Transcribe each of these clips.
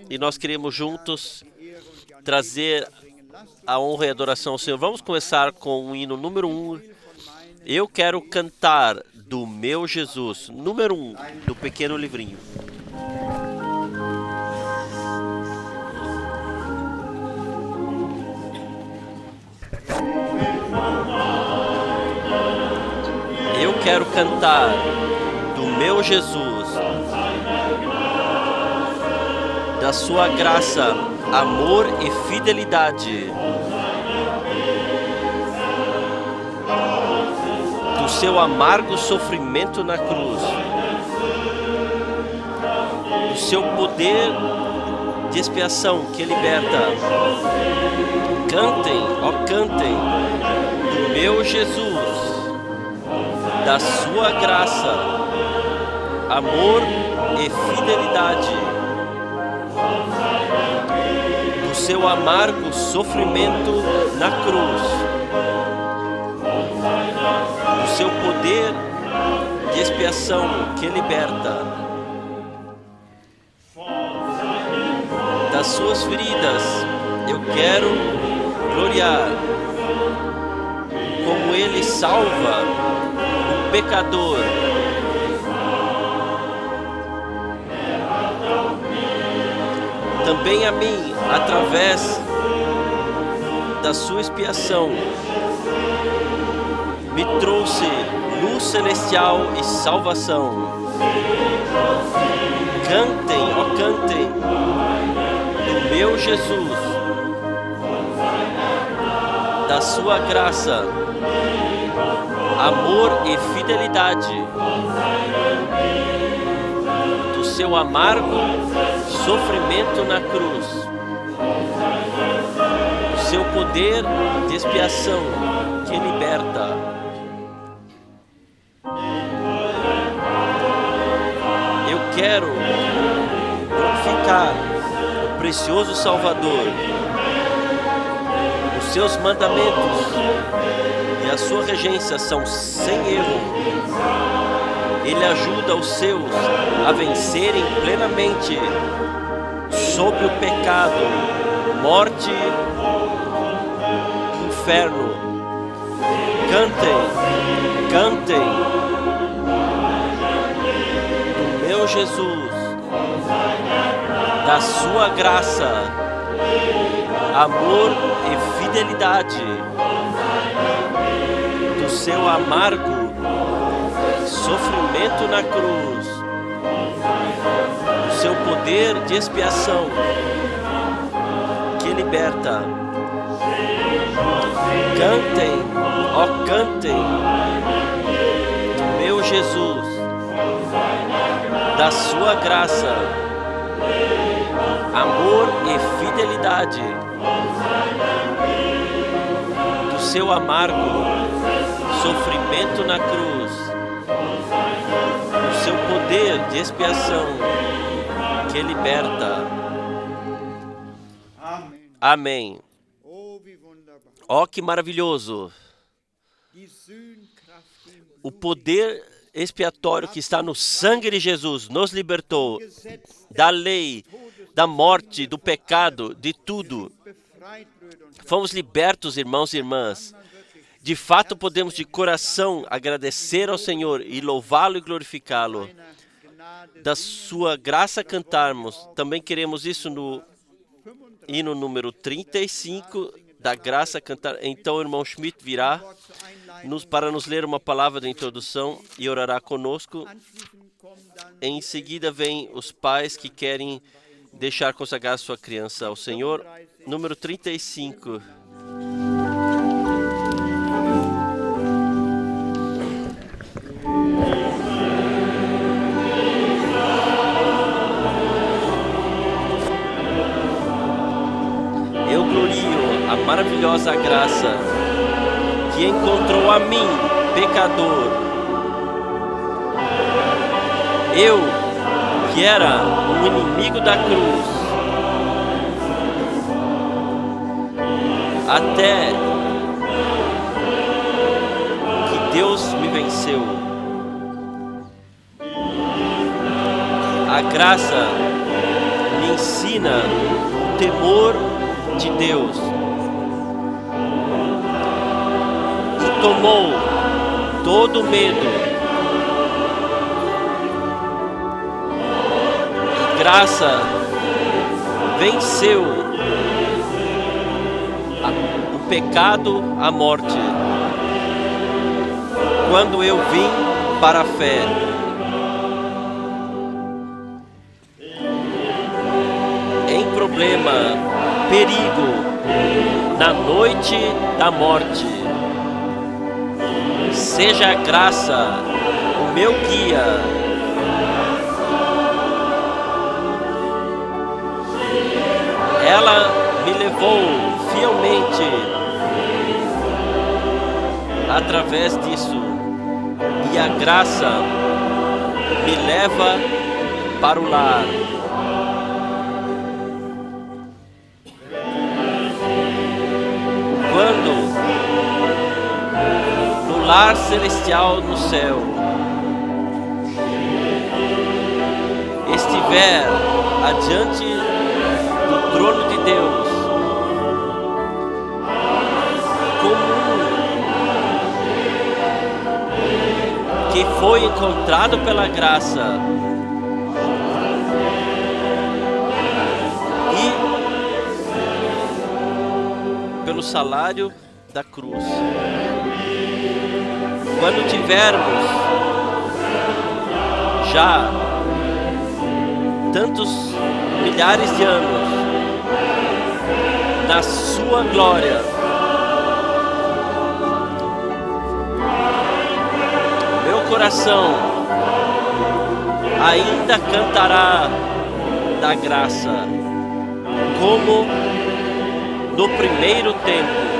e nós queremos juntos trazer a honra e a adoração ao Senhor. Vamos começar com o hino número 1. Eu quero cantar do meu Jesus, número 1, do pequeno livrinho. Eu quero cantar do meu Jesus, da sua graça, amor e fidelidade, do seu amargo sofrimento na cruz, do seu poder de expiação que liberta. Cantem, ó cantem, do meu Jesus, da sua graça, amor e fidelidade, do seu amargo sofrimento na cruz, do seu poder de expiação que liberta, das suas feridas eu quero gloriar, como ele salva o pecador. Também a mim, através da sua expiação, me trouxe luz celestial e salvação. Cantem, ó cantem, do meu Jesus, da sua graça, amor e fidelidade, do seu amargo sofrimento na cruz, do seu poder de expiação que liberta. Eu quero glorificar o precioso Salvador, os seus mandamentos e a sua regência são sem erro. Ele ajuda os seus a vencerem plenamente sobre o pecado, morte e inferno. Cantem, cantem do meu Jesus, da sua graça, amor e fidelidade, do seu amargo sofrimento na cruz, do seu poder de expiação que liberta. Cantem, ó cantem, do meu Jesus, da sua graça, amor e fidelidade, do seu amargo sofrimento na cruz, do seu poder de expiação que liberta. Amém. Oh, que maravilhoso! O poder expiatório que está no sangue de Jesus nos libertou da lei, da morte, do pecado, de tudo. Fomos libertos, irmãos e irmãs. De fato, podemos de coração agradecer ao Senhor e louvá-lo e glorificá-lo. Da sua graça cantarmos. Também queremos isso no hino número 35, da graça cantar. Então o irmão Schmidt virá para nos ler uma palavra de introdução e orará conosco. Em seguida vem os pais que querem deixar consagrar sua criança ao Senhor. Número 35. Eu glorio a maravilhosa graça que encontrou a mim, pecador. Eu, que era um inimigo da cruz, até que Deus me venceu. A graça me ensina o temor de Deus e tomou todo o medo e graça venceu o pecado, a morte, quando eu vim para a fé. Em problema, perigo, na noite da morte, seja a graça o meu guia. Ela me levou fielmente através disso, e a graça me leva para o lar. Quando no lar celestial no céu estiver adiante do trono de Deus, que foi encontrado pela graça e pelo salário da cruz. Quando tivermos já tantos milhares de anos na sua glória, meu coração ainda cantará da graça, como no primeiro tempo.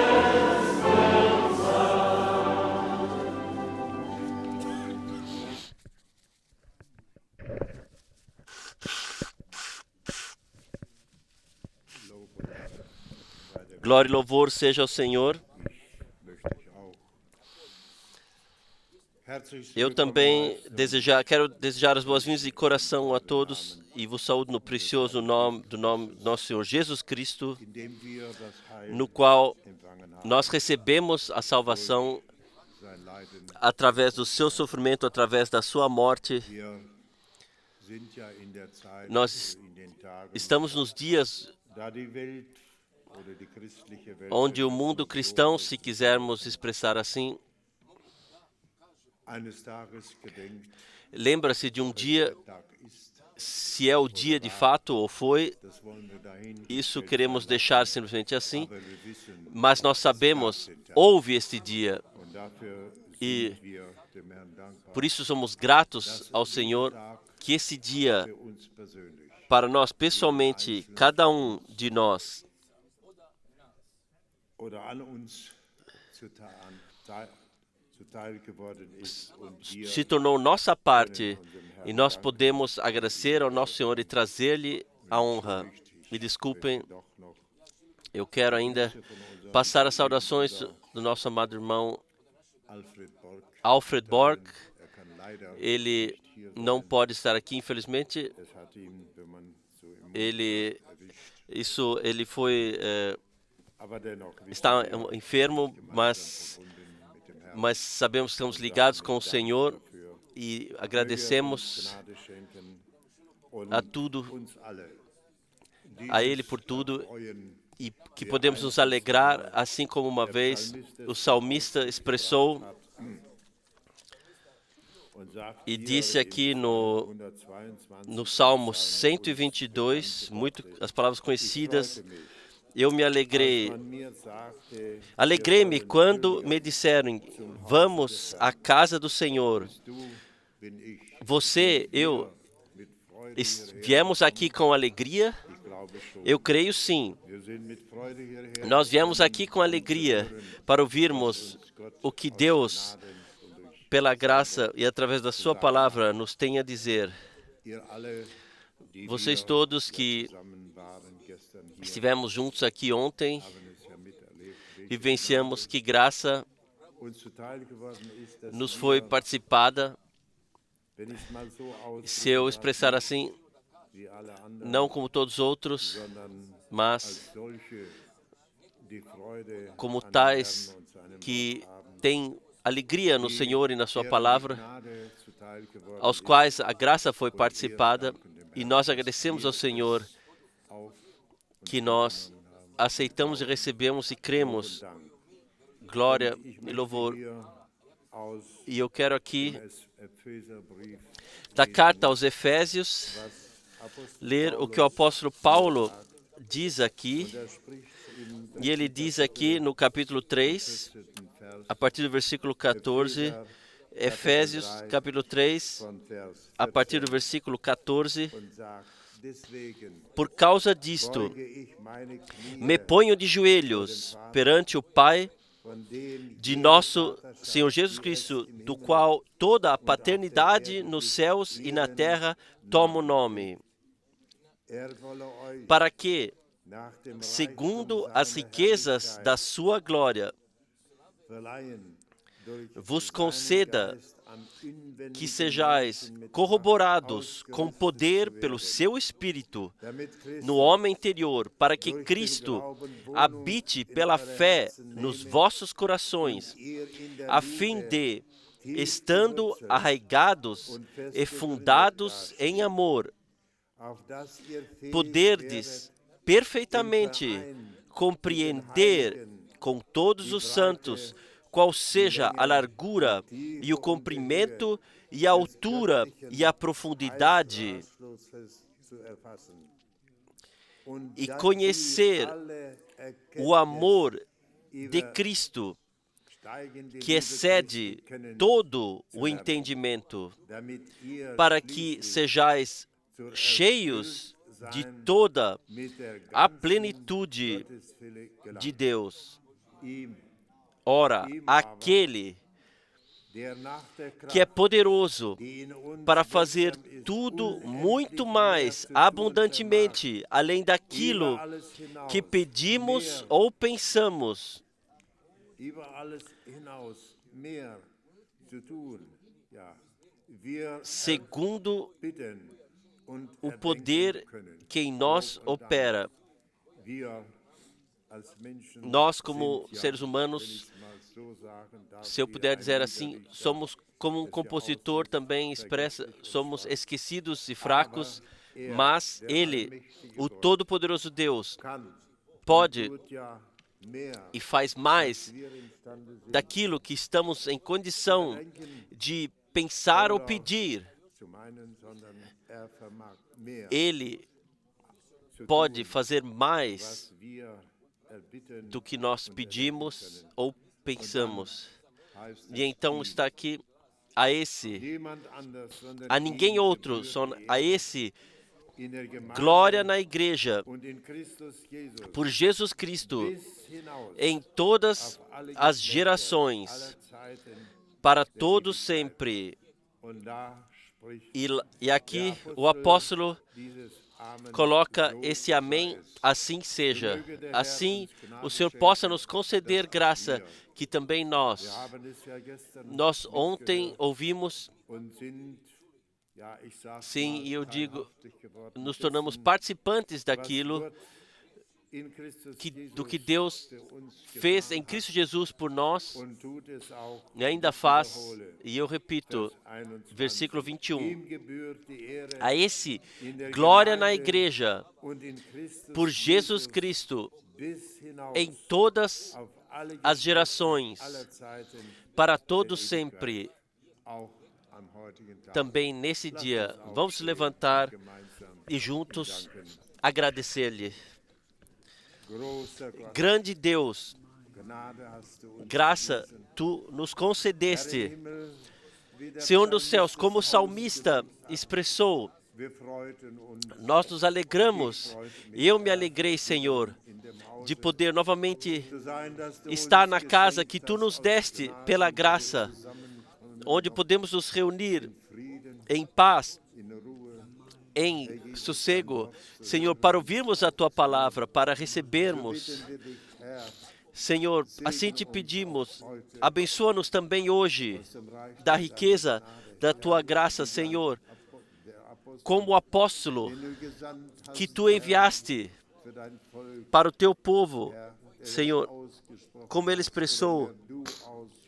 Glória e louvor seja ao Senhor. Eu também quero desejar as boas-vindas de coração a todos e vos saúdo no precioso nome do nosso Senhor Jesus Cristo, no qual nós recebemos a salvação através do seu sofrimento, através da sua morte. Nós estamos nos dias onde o mundo cristão, se quisermos expressar assim, lembra-se de um dia, se é o dia de fato ou foi, isso queremos deixar simplesmente assim, mas nós sabemos, houve este dia, e por isso somos gratos ao Senhor que esse dia, para nós pessoalmente, cada um de nós, se tornou nossa parte e nós podemos agradecer ao nosso Senhor e trazer-lhe a honra. Me desculpem, eu quero ainda passar as saudações do nosso amado irmão Alfred Borg. Ele não pode estar aqui, infelizmente. Ele está enfermo, mas sabemos que estamos ligados com o Senhor e agradecemos a Ele por tudo, e que podemos nos alegrar, assim como uma vez o salmista expressou e disse aqui no Salmo 122, as palavras conhecidas: eu me alegrei-me quando me disseram, vamos à casa do Senhor. Viemos aqui com alegria? Eu creio sim. Nós viemos aqui com alegria para ouvirmos o que Deus, pela graça e através da sua palavra, nos tem a dizer. Vocês todos que estivemos juntos aqui ontem, vivenciamos que graça nos foi participada. Se eu expressar assim, não como todos os outros, mas como tais que têm alegria no Senhor e na sua palavra, aos quais a graça foi participada, e nós agradecemos ao Senhor que nós aceitamos e recebemos e cremos. Glória e louvor. E eu quero aqui, da carta aos Efésios, ler o que o apóstolo Paulo diz aqui. E ele diz aqui no capítulo 3, a partir do versículo 14, Efésios capítulo 3, a partir do versículo 14, por causa disto, me ponho de joelhos perante o Pai de nosso Senhor Jesus Cristo, do qual toda a paternidade nos céus e na terra toma o nome, para que, segundo as riquezas da sua glória, vos conceda que sejais corroborados com poder pelo seu Espírito no homem interior, para que Cristo habite pela fé nos vossos corações, a fim de, estando arraigados e fundados em amor, poderdes perfeitamente compreender com todos os santos qual seja a largura e o comprimento e a altura e a profundidade, e conhecer o amor de Cristo, que excede todo o entendimento, para que sejais cheios de toda a plenitude de Deus. Ora, aquele que é poderoso para fazer tudo muito mais abundantemente, além daquilo que pedimos ou pensamos, segundo o poder que em nós opera. Nós, como seres humanos, se eu puder dizer assim, somos como um compositor também expressa, somos esquecidos e fracos, mas Ele, o Todo-Poderoso Deus, pode e faz mais daquilo que estamos em condição de pensar ou pedir. Ele pode fazer mais do que nós pedimos ou pensamos. E então está aqui a ninguém outro, só a esse, glória na igreja, por Jesus Cristo, em todas as gerações, para todos sempre. E aqui o apóstolo coloca esse amém, assim seja. Assim o Senhor possa nos conceder graça, que também nós ontem ouvimos, sim, e eu digo, nos tornamos participantes daquilo do que Deus fez em Cristo Jesus por nós, e ainda faz, e eu repito, versículo 21, a esse, glória na igreja, por Jesus Cristo, em todas as gerações, para todos sempre, também nesse dia. Vamos se levantar e juntos agradecer-lhe. Grande Deus, graça tu nos concedeste. Senhor dos céus, como o salmista expressou, nós nos alegramos, eu me alegrei, Senhor, de poder novamente estar na casa que tu nos deste pela graça, onde podemos nos reunir em paz, em sossego, Senhor, para ouvirmos a Tua palavra, para recebermos. Senhor, assim te pedimos, abençoa-nos também hoje, da riqueza da Tua graça, Senhor. como o apóstolo que tu enviaste para o teu povo, Senhor, como ele expressou,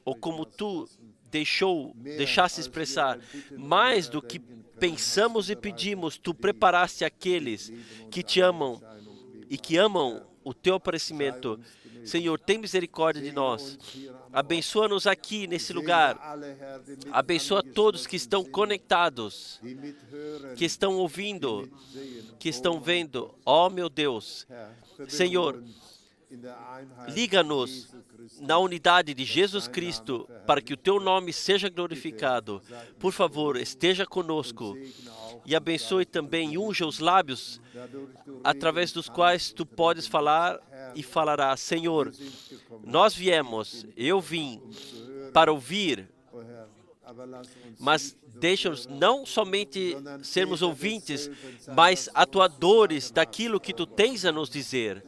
ou como tu deixaste expressar, mais do que pensamos e pedimos, tu preparaste aqueles que te amam e que amam o teu aparecimento. Senhor, tem misericórdia de nós. Abençoa-nos aqui nesse lugar. Abençoa todos que estão conectados, que estão ouvindo, que estão vendo. Ó meu Deus, Senhor, liga-nos na unidade de Jesus Cristo para que o teu nome seja glorificado. Por favor, esteja conosco e abençoe também e unja os lábios através dos quais tu podes falar e falarás. Senhor, nós viemos, eu vim para ouvir, mas deixa-nos não somente sermos ouvintes, mas atuadores daquilo que tu tens a nos dizer.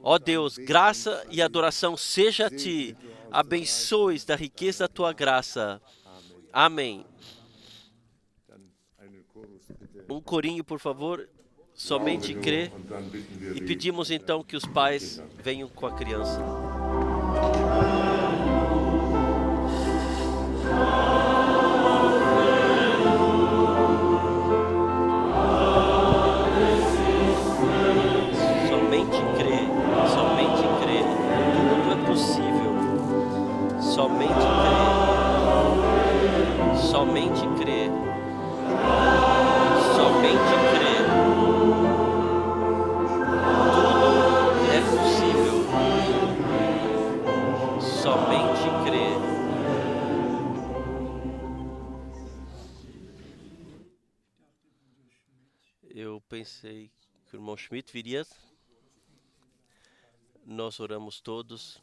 Ó Deus, graça e adoração seja a ti. Abençoes da riqueza da tua graça. Amém. Um corinho, por favor. Somente crê. E pedimos então que os pais venham com a criança. Somente crê, tudo é possível. Somente crê, somente crê. Tudo é possível. Somente crê. Eu pensei que o irmão Schmidt viria. Nós oramos todos.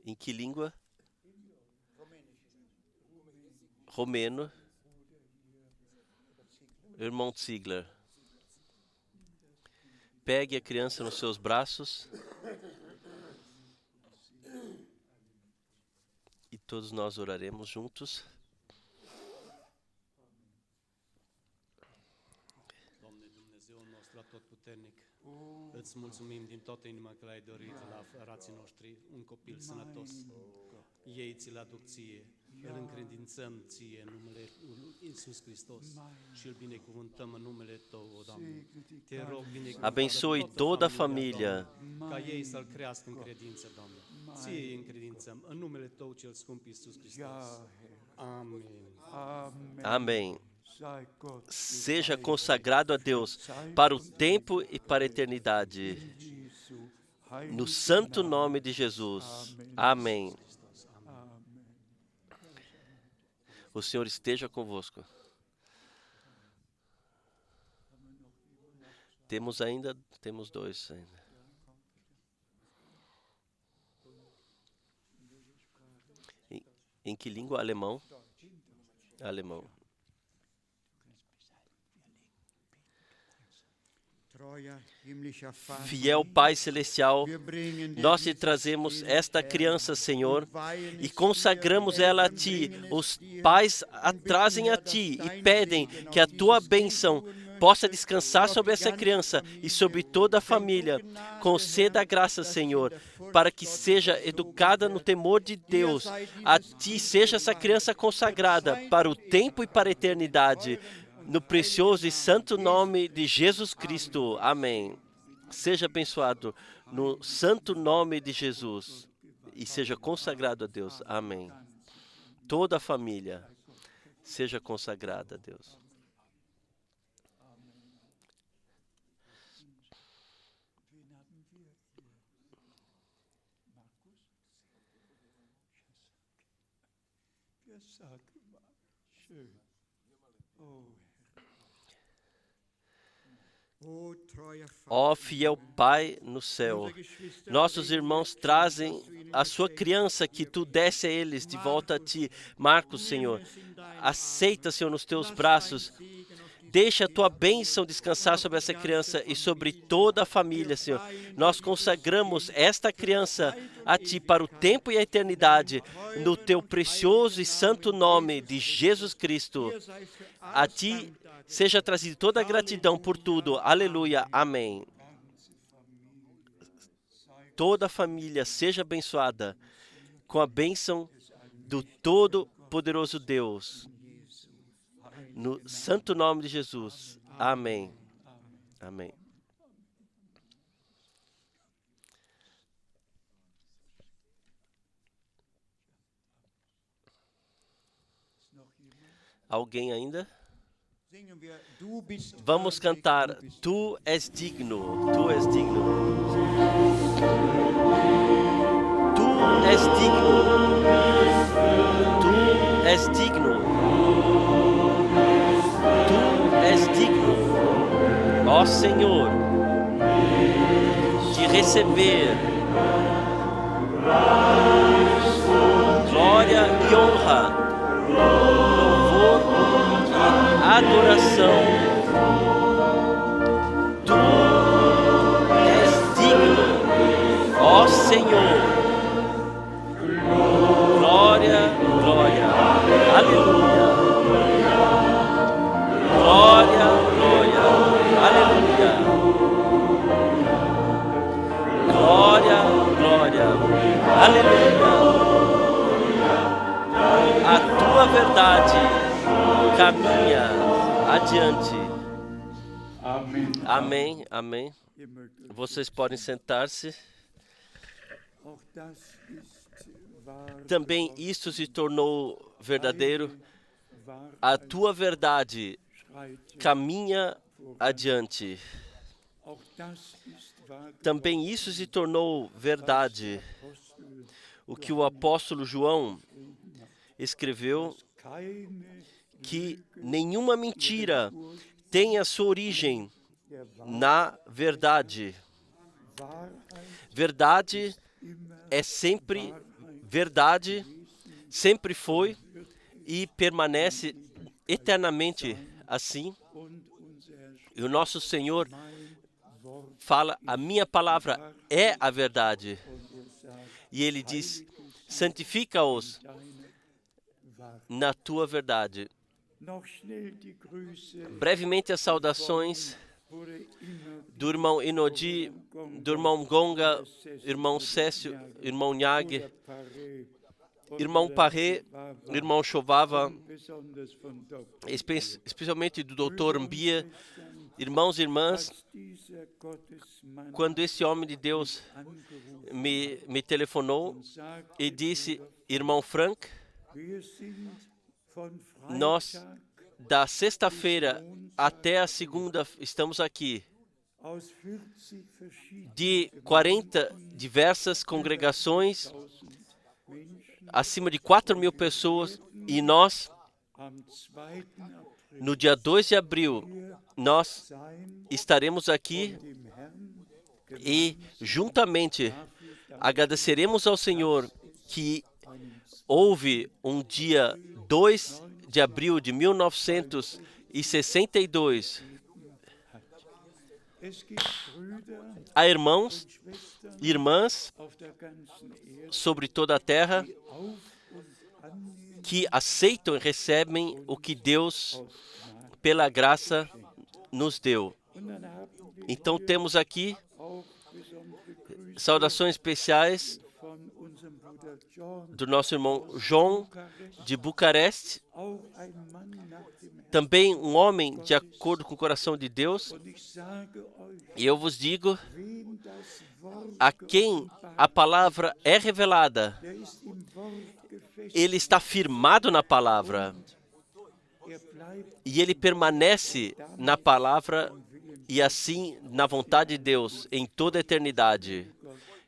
Em que língua? Romeno. Irmão Ziegler. Pegue a criança nos seus braços. E todos nós oraremos juntos. Îți mulțumim din toată inima că l-ai dorit la frații noștri, un copil sănătos. Ei ți-l aduc ție, îl încredințăm ție în numele lui Iisus Hristos și îl binecuvântăm în numele tău, o Doamne. Te rog, Abençoe toda a família. Ca ei să-l crească în credință, Doamne. Ție îi încredințăm în numele tău cel scump Iisus Hristos. Amen. Amém. Seja consagrado a Deus para o tempo e para a eternidade. No santo nome de Jesus. Amém. O Senhor esteja convosco. Temos dois ainda. Em que língua? Alemão? Alemão. Fiel Pai Celestial, nós te trazemos esta criança, Senhor, e consagramos ela a Ti. Os pais a trazem a Ti e pedem que a Tua bênção possa descansar sobre essa criança e sobre toda a família. Conceda a graça, Senhor, para que seja educada no temor de Deus. A Ti seja essa criança consagrada para o tempo e para a eternidade. No precioso e santo nome de Jesus Cristo. Amém. Seja abençoado no santo nome de Jesus e seja consagrado a Deus. Amém. Toda a família seja consagrada a Deus. Ó fiel Pai no céu, nossos irmãos trazem a sua criança que tu desse a eles de volta a ti. Marcos, Senhor, aceita, Senhor, nos teus braços. Deixa a tua bênção descansar sobre essa criança e sobre toda a família, Senhor. Nós consagramos esta criança a Ti para o tempo e a eternidade, no Teu precioso e santo nome de Jesus Cristo. A Ti seja trazida toda a gratidão por tudo. Aleluia. Amém. Toda a família seja abençoada com a bênção do Todo-Poderoso Deus. No santo nome de Jesus. Amém. Amém. Alguém ainda? Vamos cantar Tu és digno, Tu és digno. Tu és digno. Tu és digno. Tu és digno, ó Senhor, de receber glória e honra, louvor e adoração. Tu és digno, ó Senhor. Glória, glória, aleluia. Glória, glória, aleluia. Glória, glória, aleluia. A tua verdade caminha adiante. Amém, amém. Vocês podem sentar-se. Também isso se tornou verdadeiro. A tua verdade caminha adiante. Também isso se tornou verdade. O que o apóstolo João escreveu, que nenhuma mentira tem a sua origem na verdade. Verdade é sempre verdade, sempre foi e permanece eternamente assim. E o nosso Senhor fala, a minha palavra é a verdade. E Ele diz, santifica-os na tua verdade. Brevemente as saudações do irmão Inodi, do irmão Gonga, irmão Cécio, irmão Nyag, irmão Paré, irmão Chovava, especialmente do doutor Mbia. Irmãos e irmãs, quando esse homem de Deus me telefonou e disse, irmão Frank, nós da sexta-feira até a segunda estamos aqui, de 40 diversas congregações, acima de 4.000 pessoas, e nós, no dia 2 de abril, nós estaremos aqui e juntamente agradeceremos ao Senhor que houve um dia 2 de abril de 1962. Há irmãos e irmãs sobre toda a terra que aceitam e recebem o que Deus, pela graça, nos deu. Então temos aqui saudações especiais do nosso irmão João de Bucareste, também um homem de acordo com o coração de Deus. E eu vos digo, a quem a palavra é revelada, ele está firmado na palavra e ele permanece na palavra e assim na vontade de Deus em toda a eternidade.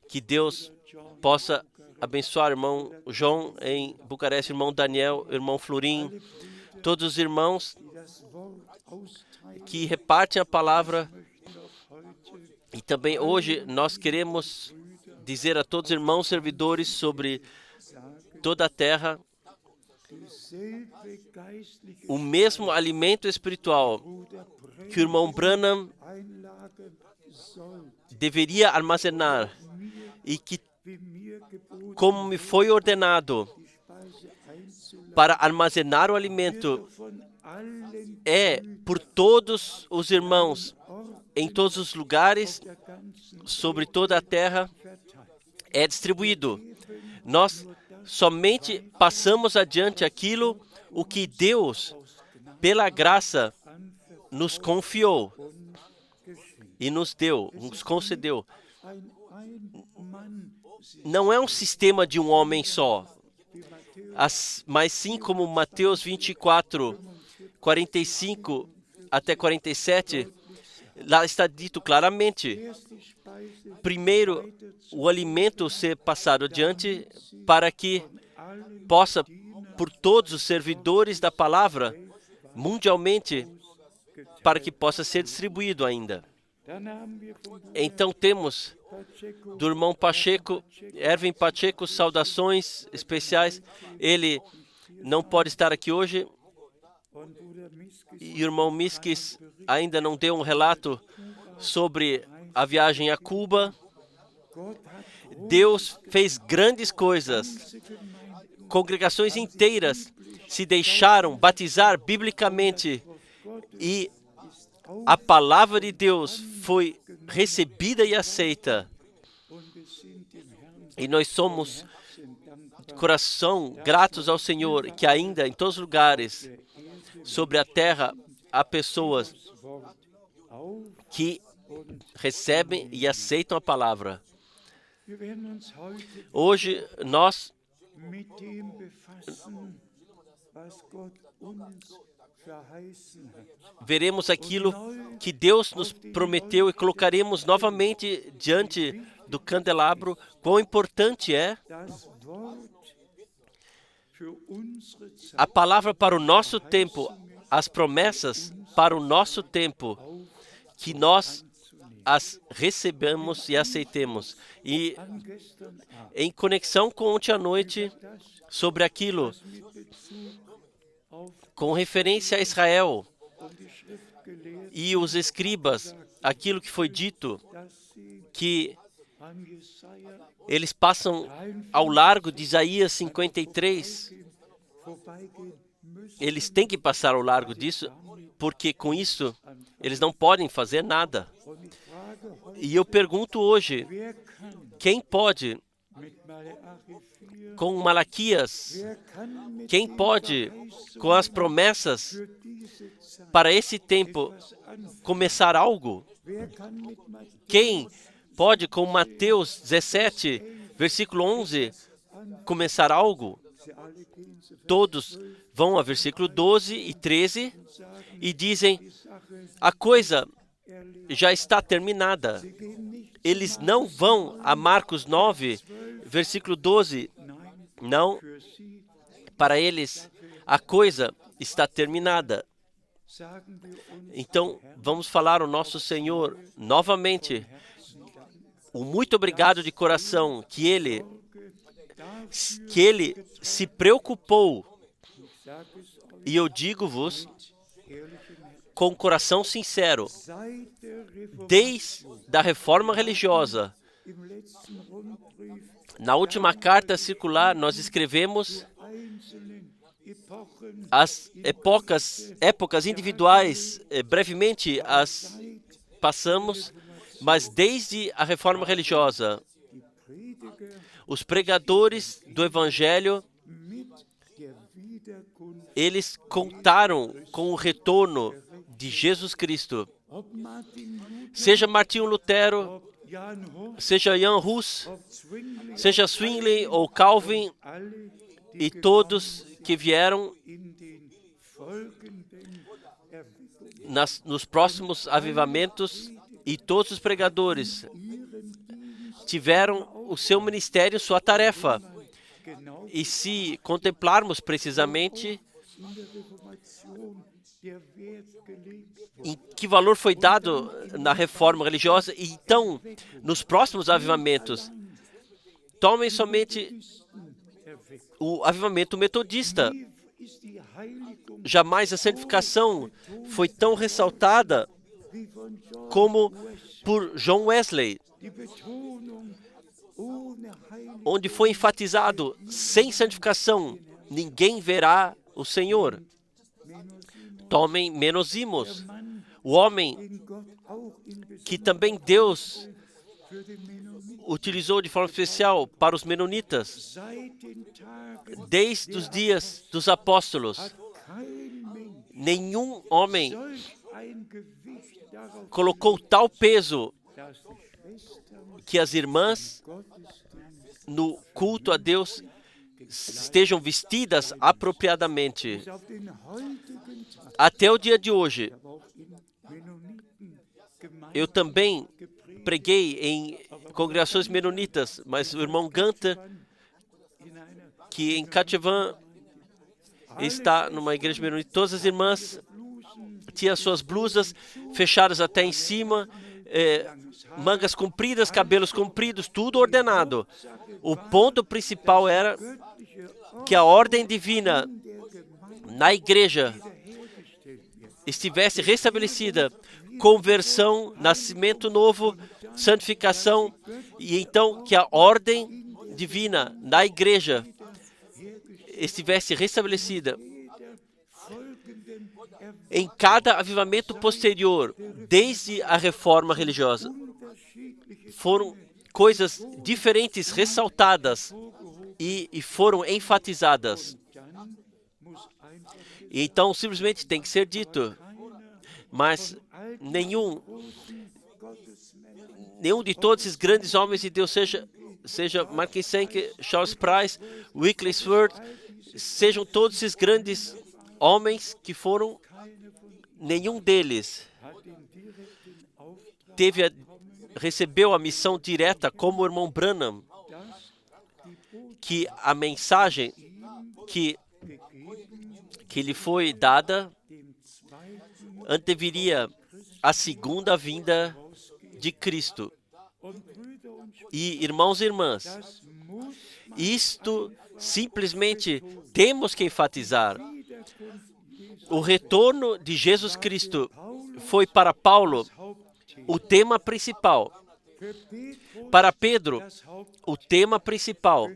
Que Deus possa abençoar o irmão João em Bucareste, irmão Daniel, irmão Florim, todos os irmãos que repartem a palavra. E também hoje nós queremos dizer a todos os irmãos servidores sobre toda a terra o mesmo alimento espiritual que o irmão Branham deveria armazenar e que, como me foi ordenado para armazenar o alimento é por todos os irmãos em todos os lugares, sobre toda a terra, é distribuído. Nós somente passamos adiante aquilo o que Deus, pela graça, nos confiou e nos deu, nos concedeu. Não é um sistema de um homem só, mas sim como Mateus 24, 45 até 47, lá está dito claramente. Primeiro, o alimento ser passado adiante para que possa, por todos os servidores da palavra, mundialmente, para que possa ser distribuído ainda. Então temos do irmão Pacheco, Erwin Pacheco, saudações especiais. Ele não pode estar aqui hoje. E o irmão Miskis ainda não deu um relato sobre a viagem a Cuba. Deus fez grandes coisas. Congregações inteiras se deixaram batizar biblicamente e a palavra de Deus foi recebida e aceita. E nós somos de coração gratos ao Senhor, que ainda em todos os lugares sobre a terra há pessoas que recebem e aceitam a palavra. Hoje nós veremos aquilo que Deus nos prometeu e colocaremos novamente diante do candelabro. Quão importante é a palavra para o nosso tempo, as promessas para o nosso tempo, que nós as recebemos e aceitemos. E em conexão com ontem à noite, sobre aquilo, com referência a Israel e os escribas, aquilo que foi dito, que eles passam ao largo de Isaías 53, eles têm que passar ao largo disso, porque com isso eles não podem fazer nada. E eu pergunto hoje, quem pode, com Malaquias, quem pode, com as promessas, para esse tempo, começar algo? Quem pode, com Mateus 17, versículo 11, começar algo? Todos vão a versículo 12 e 13 e dizem, a coisa já está terminada. Eles não vão a Marcos 9, versículo 12. Não, para eles a coisa está terminada. Então, vamos falar ao nosso Senhor novamente. O muito obrigado de coração que Ele se preocupou. E eu digo-vos, com coração sincero, desde a reforma religiosa, na última carta circular, nós escrevemos as épocas individuais, brevemente as passamos, mas desde a reforma religiosa, os pregadores do Evangelho, eles contaram com o retorno de Jesus Cristo. Seja Martinho Lutero, seja Jan Hus, seja Zwingli ou Calvin, e todos que vieram nos próximos avivamentos, e todos os pregadores tiveram o seu ministério, sua tarefa. E se contemplarmos precisamente em que valor foi dado na reforma religiosa, e então, nos próximos avivamentos, tomem somente o avivamento metodista. Jamais a santificação foi tão ressaltada como por John Wesley, onde foi enfatizado, sem santificação, ninguém verá o Senhor. tomem menos imos. O homem que também Deus utilizou de forma especial para os menonitas, desde os dias dos apóstolos, nenhum homem colocou tal peso que as irmãs no culto a Deus estejam vestidas apropriadamente. Até o dia de hoje, eu também preguei em congregações menonitas, mas o irmão Gunter, que em Cativan está numa igreja menonita, todas as irmãs tinham suas blusas fechadas até em cima, mangas compridas, cabelos compridos, tudo ordenado. O ponto principal era que a ordem divina na igreja estivesse restabelecida, conversão, nascimento novo, santificação, e então que a ordem divina na igreja estivesse restabelecida. Em cada avivamento posterior, desde a reforma religiosa, foram coisas diferentes ressaltadas e foram enfatizadas. Então, simplesmente tem que ser dito. Mas nenhum de todos esses grandes homens de Deus, seja Martin Senke, Charles Price, Wycliffe Sword, sejam todos esses grandes homens que foram, nenhum deles recebeu a missão direta como o irmão Branham, que a mensagem que lhe foi dada anteviria a segunda vinda de Cristo. E, irmãos e irmãs, isto simplesmente temos que enfatizar. O retorno de Jesus Cristo foi para Paulo o tema principal. Para Pedro, o tema principal.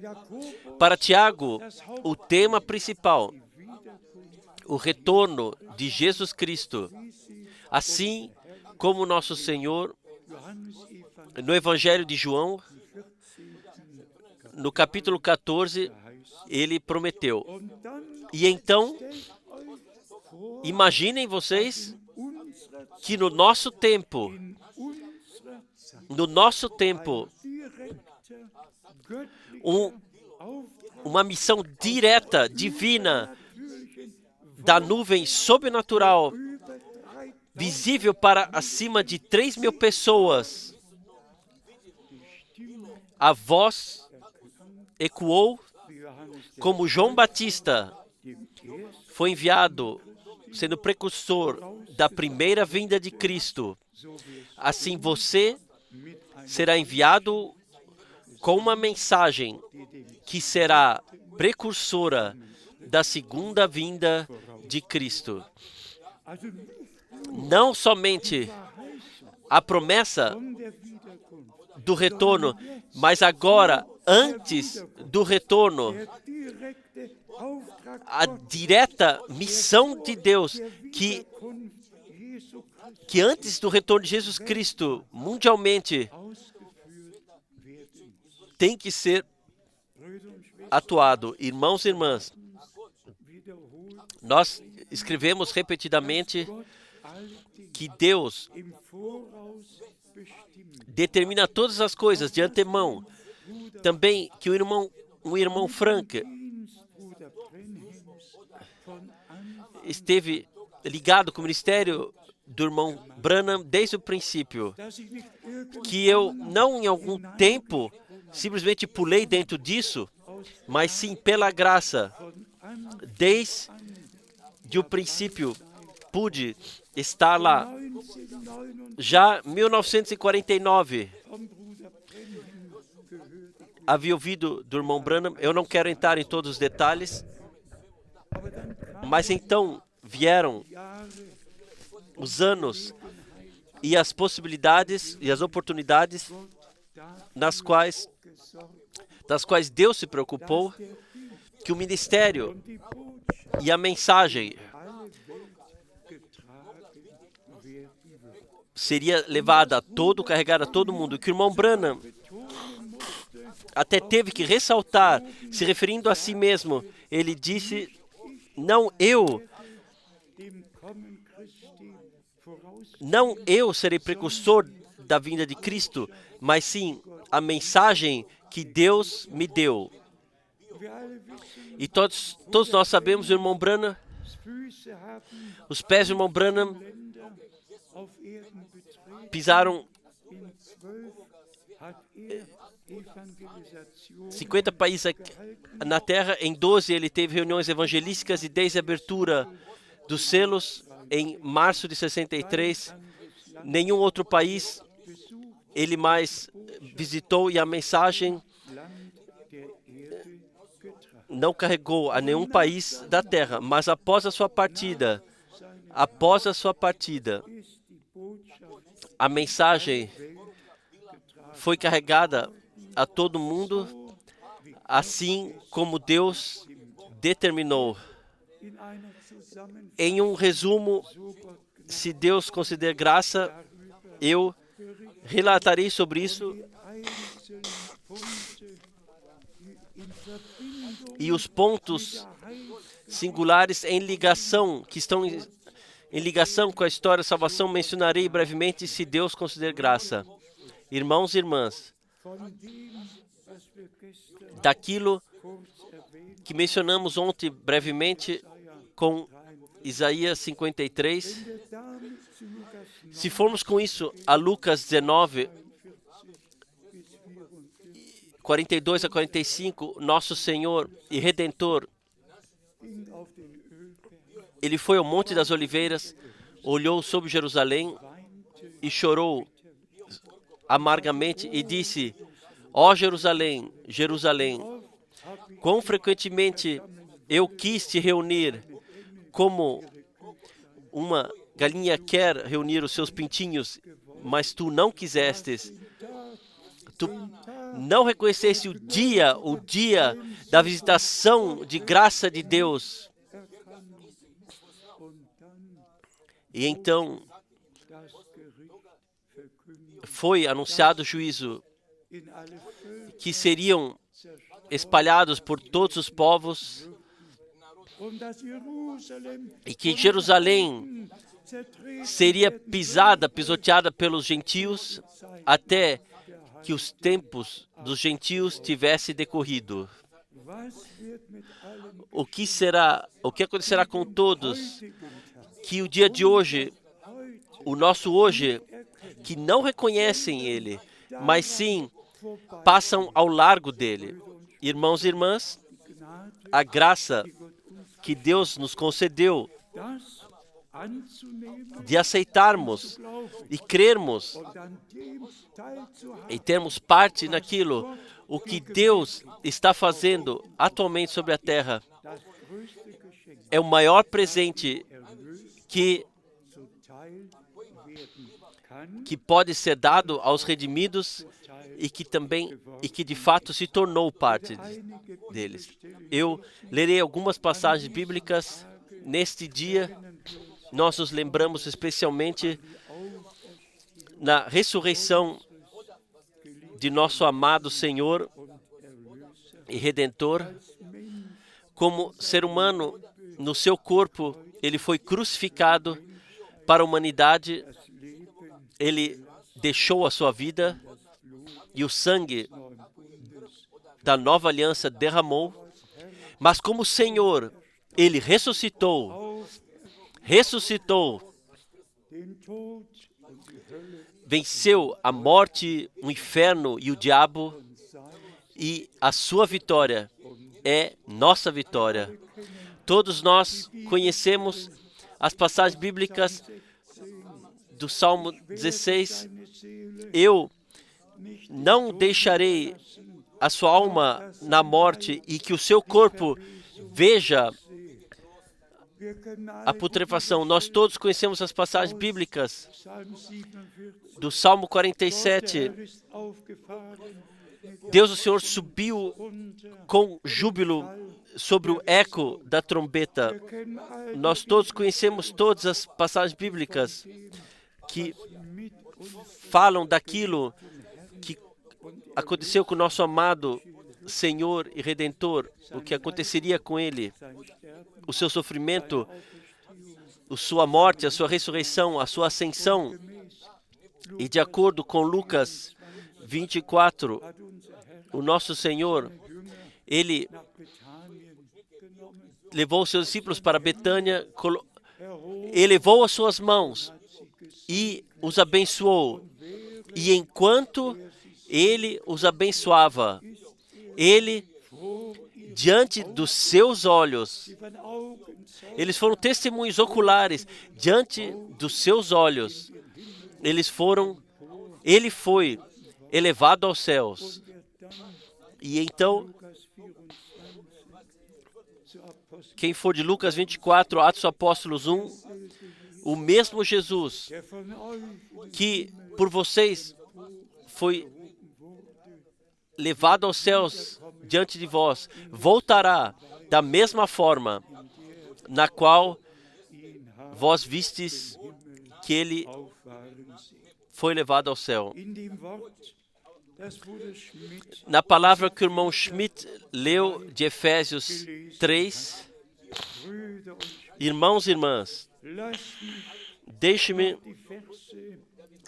Para Tiago, o tema principal. O retorno de Jesus Cristo. Assim como nosso Senhor, no Evangelho de João, no capítulo 14, ele prometeu. E então, imaginem vocês que no nosso tempo, uma missão direta, divina, da nuvem sobrenatural, visível para acima de 3.000 pessoas, a voz ecoou como João Batista foi enviado, sendo precursor da primeira vinda de Cristo. Assim você será enviado com uma mensagem que será precursora da segunda vinda de Cristo. Não somente a promessa do retorno, mas agora, antes do retorno, a direta missão de Deus, que antes do retorno de Jesus Cristo, mundialmente, tem que ser atuado. Irmãos e irmãs, nós escrevemos repetidamente que Deus determina todas as coisas de antemão. Também que um irmão Frank esteve ligado com o ministério do irmão Branham desde o princípio. Que eu não em algum tempo simplesmente pulei dentro disso, mas sim pela graça. Desde o princípio pude estar lá. Já em 1949, havia ouvido do irmão Branham, eu não quero entrar em todos os detalhes, mas então vieram os anos e as possibilidades e as oportunidades das quais Deus se preocupou que o ministério e a mensagem seria levada a todo, carregada a todo mundo. Que o irmão Branham até teve que ressaltar, se referindo a si mesmo, ele disse, não eu serei precursor da vinda de Cristo, mas sim a mensagem que Deus me deu. E todos nós sabemos, o irmão Branham, os pés do irmão Branham pisaram 50 países na Terra. Em 12 ele teve reuniões evangelísticas e desde a abertura dos selos em março de 63, nenhum outro país ele mais visitou e a mensagem não carregou a nenhum país da Terra. Mas após a sua partida, a mensagem foi carregada a todo mundo, assim como Deus determinou. Em um resumo, se Deus conceder graça, eu relatarei sobre isso e os pontos singulares em ligação, que estão em ligação com a história da salvação, mencionarei brevemente, se Deus conceder graça. Irmãos e irmãs, daquilo que mencionamos ontem brevemente com Isaías 53, se formos com isso a Lucas 19, 42 a 45, nosso Senhor e Redentor, ele foi ao Monte das Oliveiras, olhou sobre Jerusalém e chorou amargamente e disse, ó Jerusalém, Jerusalém, quão frequentemente eu quis te reunir, como uma galinha quer reunir os seus pintinhos, mas tu não quisestes. Tu não reconheceste o dia da visitação de graça de Deus. E então foi anunciado o juízo, que seriam espalhados por todos os povos e que Jerusalém seria pisoteada pelos gentios até que os tempos dos gentios tivessem decorrido. O que acontecerá com todos que o dia de hoje, o nosso hoje, que não reconhecem Ele, mas sim passam ao largo dele? Irmãos e irmãs, a graça que Deus nos concedeu de aceitarmos e crermos e termos parte naquilo, o que Deus está fazendo atualmente sobre a terra, é o maior presente que pode ser dado aos redimidos e que de fato se tornou parte deles. Eu lerei algumas passagens bíblicas neste dia. Nós nos lembramos especialmente na ressurreição de nosso amado Senhor e Redentor. Como ser humano, no seu corpo, ele foi crucificado para a humanidade. Ele deixou a sua vida e o sangue da nova aliança derramou. Mas como Senhor, ele ressuscitou, venceu a morte, o inferno e o diabo, e a sua vitória é nossa vitória. Todos nós conhecemos as passagens bíblicas do Salmo 16. Eu não deixarei a sua alma na morte e que o seu corpo veja a putrefação. Nós todos conhecemos as passagens bíblicas do Salmo 47. Deus, o Senhor, subiu com júbilo sobre o eco da trombeta. Nós todos conhecemos todas as passagens bíblicas que falam daquilo que aconteceu com o nosso amado Senhor e Redentor, o que aconteceria com Ele, o seu sofrimento, a sua morte, a sua ressurreição, a sua ascensão. E de acordo com Lucas 24, o nosso Senhor, Ele levou os seus discípulos para Betânia, elevou as suas mãos e os abençoou. E enquanto Ele os abençoava, Ele, diante dos seus olhos, eles foram testemunhos oculares, diante dos seus olhos, Ele foi elevado aos céus. E então, quem for de Lucas 24, Atos dos Apóstolos 1, o mesmo Jesus que por vocês foi levado aos céus diante de vós, voltará da mesma forma na qual vós vistes que ele foi levado ao céu. Na palavra que o irmão Schmidt leu de Efésios 3, irmãos e irmãs, deixe-me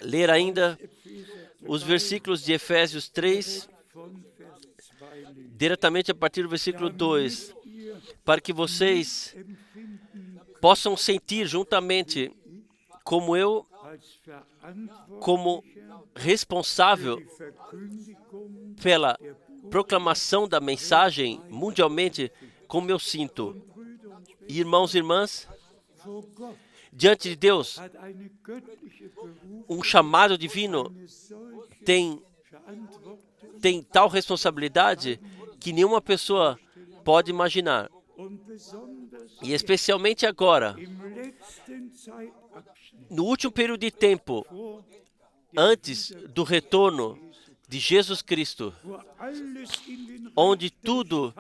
ler ainda os versículos de Efésios 3, diretamente a partir do versículo 2, para que vocês possam sentir juntamente como eu, como responsável pela proclamação da mensagem mundialmente, como eu sinto. Irmãos e irmãs, diante de Deus, um chamado divino tem tal responsabilidade que nenhuma pessoa pode imaginar. E especialmente agora, no último período de tempo, antes do retorno de Jesus Cristo, onde tudo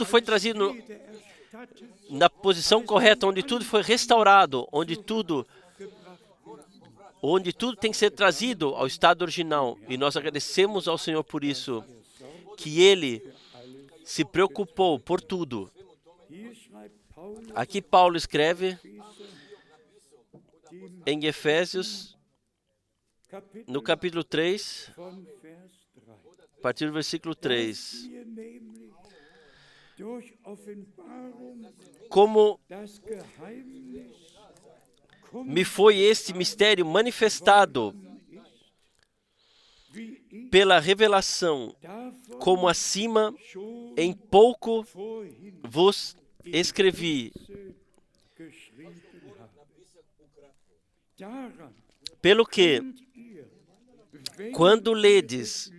foi trazido na posição correta, onde tudo foi restaurado, onde tudo tem que ser trazido ao estado original. E nós agradecemos ao Senhor por isso, que Ele se preocupou por tudo. Aqui Paulo escreve em Efésios, no capítulo 3, a partir do versículo 3. Como me foi este mistério manifestado pela revelação, como acima em pouco vos escrevi. Pelo que, quando ledes,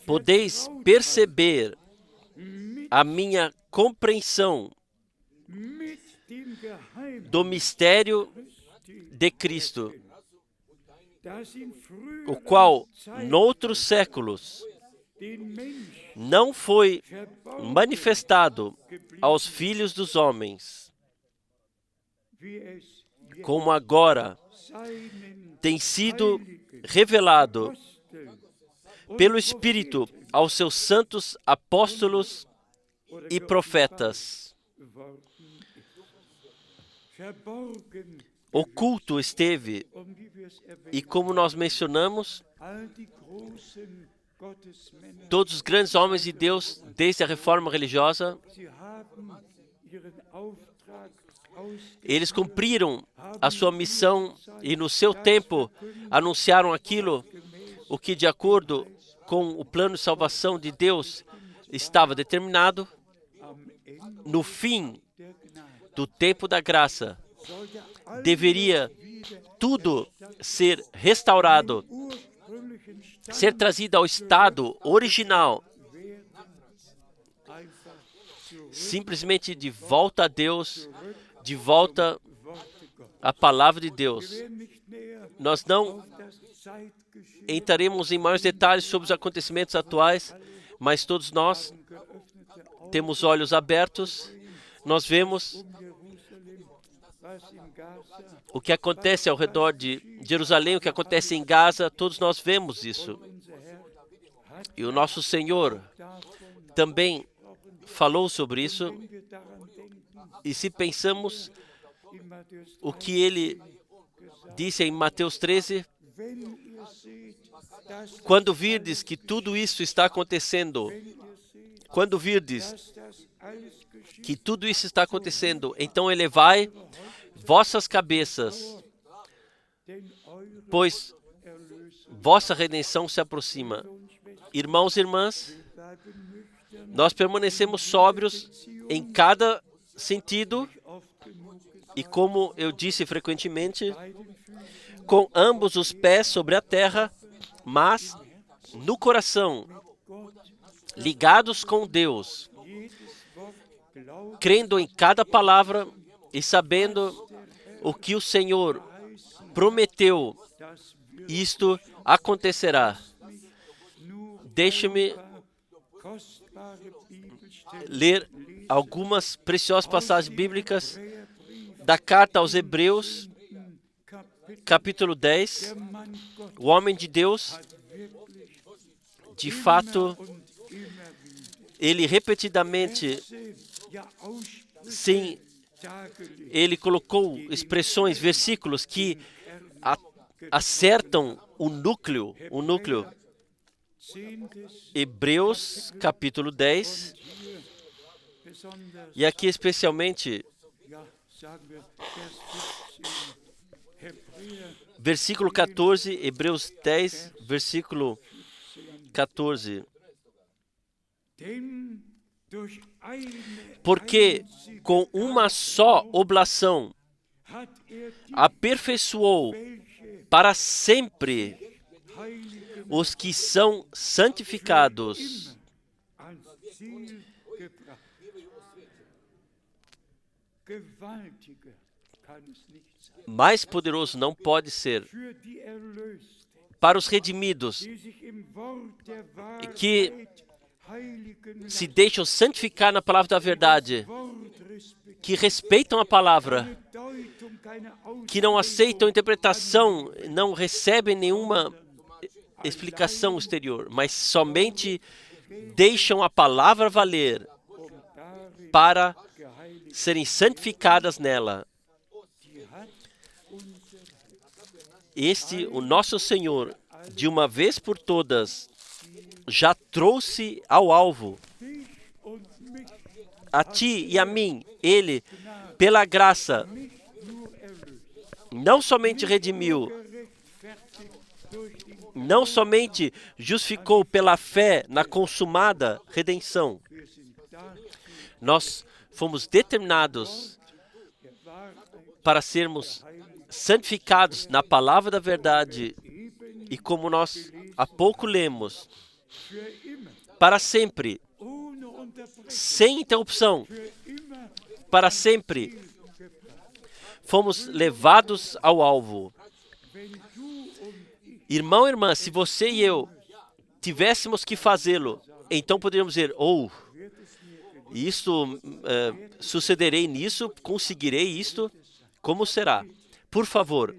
podeis perceber a minha compreensão do mistério de Cristo, o qual, noutros séculos, não foi manifestado aos filhos dos homens, como agora tem sido revelado pelo Espírito aos seus santos apóstolos e profetas. Oculto esteve, e como nós mencionamos, todos os grandes homens de Deus, desde a reforma religiosa, eles cumpriram a sua missão e no seu tempo anunciaram aquilo, o que de acordo com o plano de salvação de Deus estava determinado. No fim do tempo da graça, deveria tudo ser restaurado, ser trazido ao estado original, simplesmente de volta a Deus, de volta à palavra de Deus. Nós não entraremos em maiores detalhes sobre os acontecimentos atuais, mas todos nós temos olhos abertos. Nós vemos O que acontece ao redor de Jerusalém, o que acontece em Gaza, todos nós vemos isso. E o nosso Senhor também falou sobre isso. E se pensamos o que ele disse em Mateus 13, quando virdes que tudo isso está acontecendo, quando virdes que tudo isso está acontecendo, então elevai vossas cabeças, pois vossa redenção se aproxima. Irmãos e irmãs, nós permanecemos sóbrios em cada sentido e, como eu disse frequentemente, com ambos os pés sobre a terra, mas no coração, ligados com Deus, crendo em cada palavra e sabendo o que o Senhor prometeu, isto acontecerá. Deixe-me ler algumas preciosas passagens bíblicas da carta aos Hebreus, capítulo 10. O homem de Deus, de fato, ele repetidamente, sim, ele colocou expressões, versículos que acertam o núcleo. Hebreus, capítulo 10, e aqui especialmente, versículo 14, Hebreus 10, versículo 14. Porque com uma só oblação aperfeiçoou para sempre os que são santificados. Mais poderoso não pode ser para os redimidos que se deixam santificar na palavra da verdade, que respeitam a palavra, que não aceitam interpretação, não recebem nenhuma explicação exterior, mas somente deixam a palavra valer para serem santificadas nela. O nosso Senhor, de uma vez por todas, já trouxe ao alvo. A ti e a mim, Ele, pela graça, não somente redimiu, não somente justificou pela fé na consumada redenção. Nós fomos determinados para sermos santificados na palavra da verdade e, como nós há pouco lemos, para sempre, sem interrupção, para sempre, fomos levados ao alvo. Irmão e irmã, se você e eu tivéssemos que fazê-lo, então poderíamos dizer, sucederei nisso, conseguirei isto, como será? Por favor,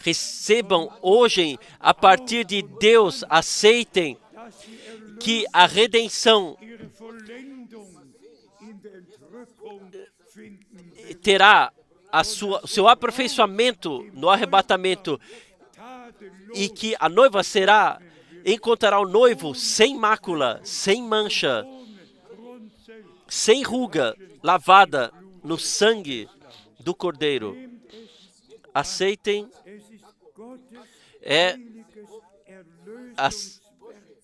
recebam hoje, a partir de Deus, aceitem que a redenção terá o seu aperfeiçoamento no arrebatamento e que a noiva encontrará o noivo sem mácula, sem mancha, sem ruga, lavada no sangue do Cordeiro. Aceitem, é a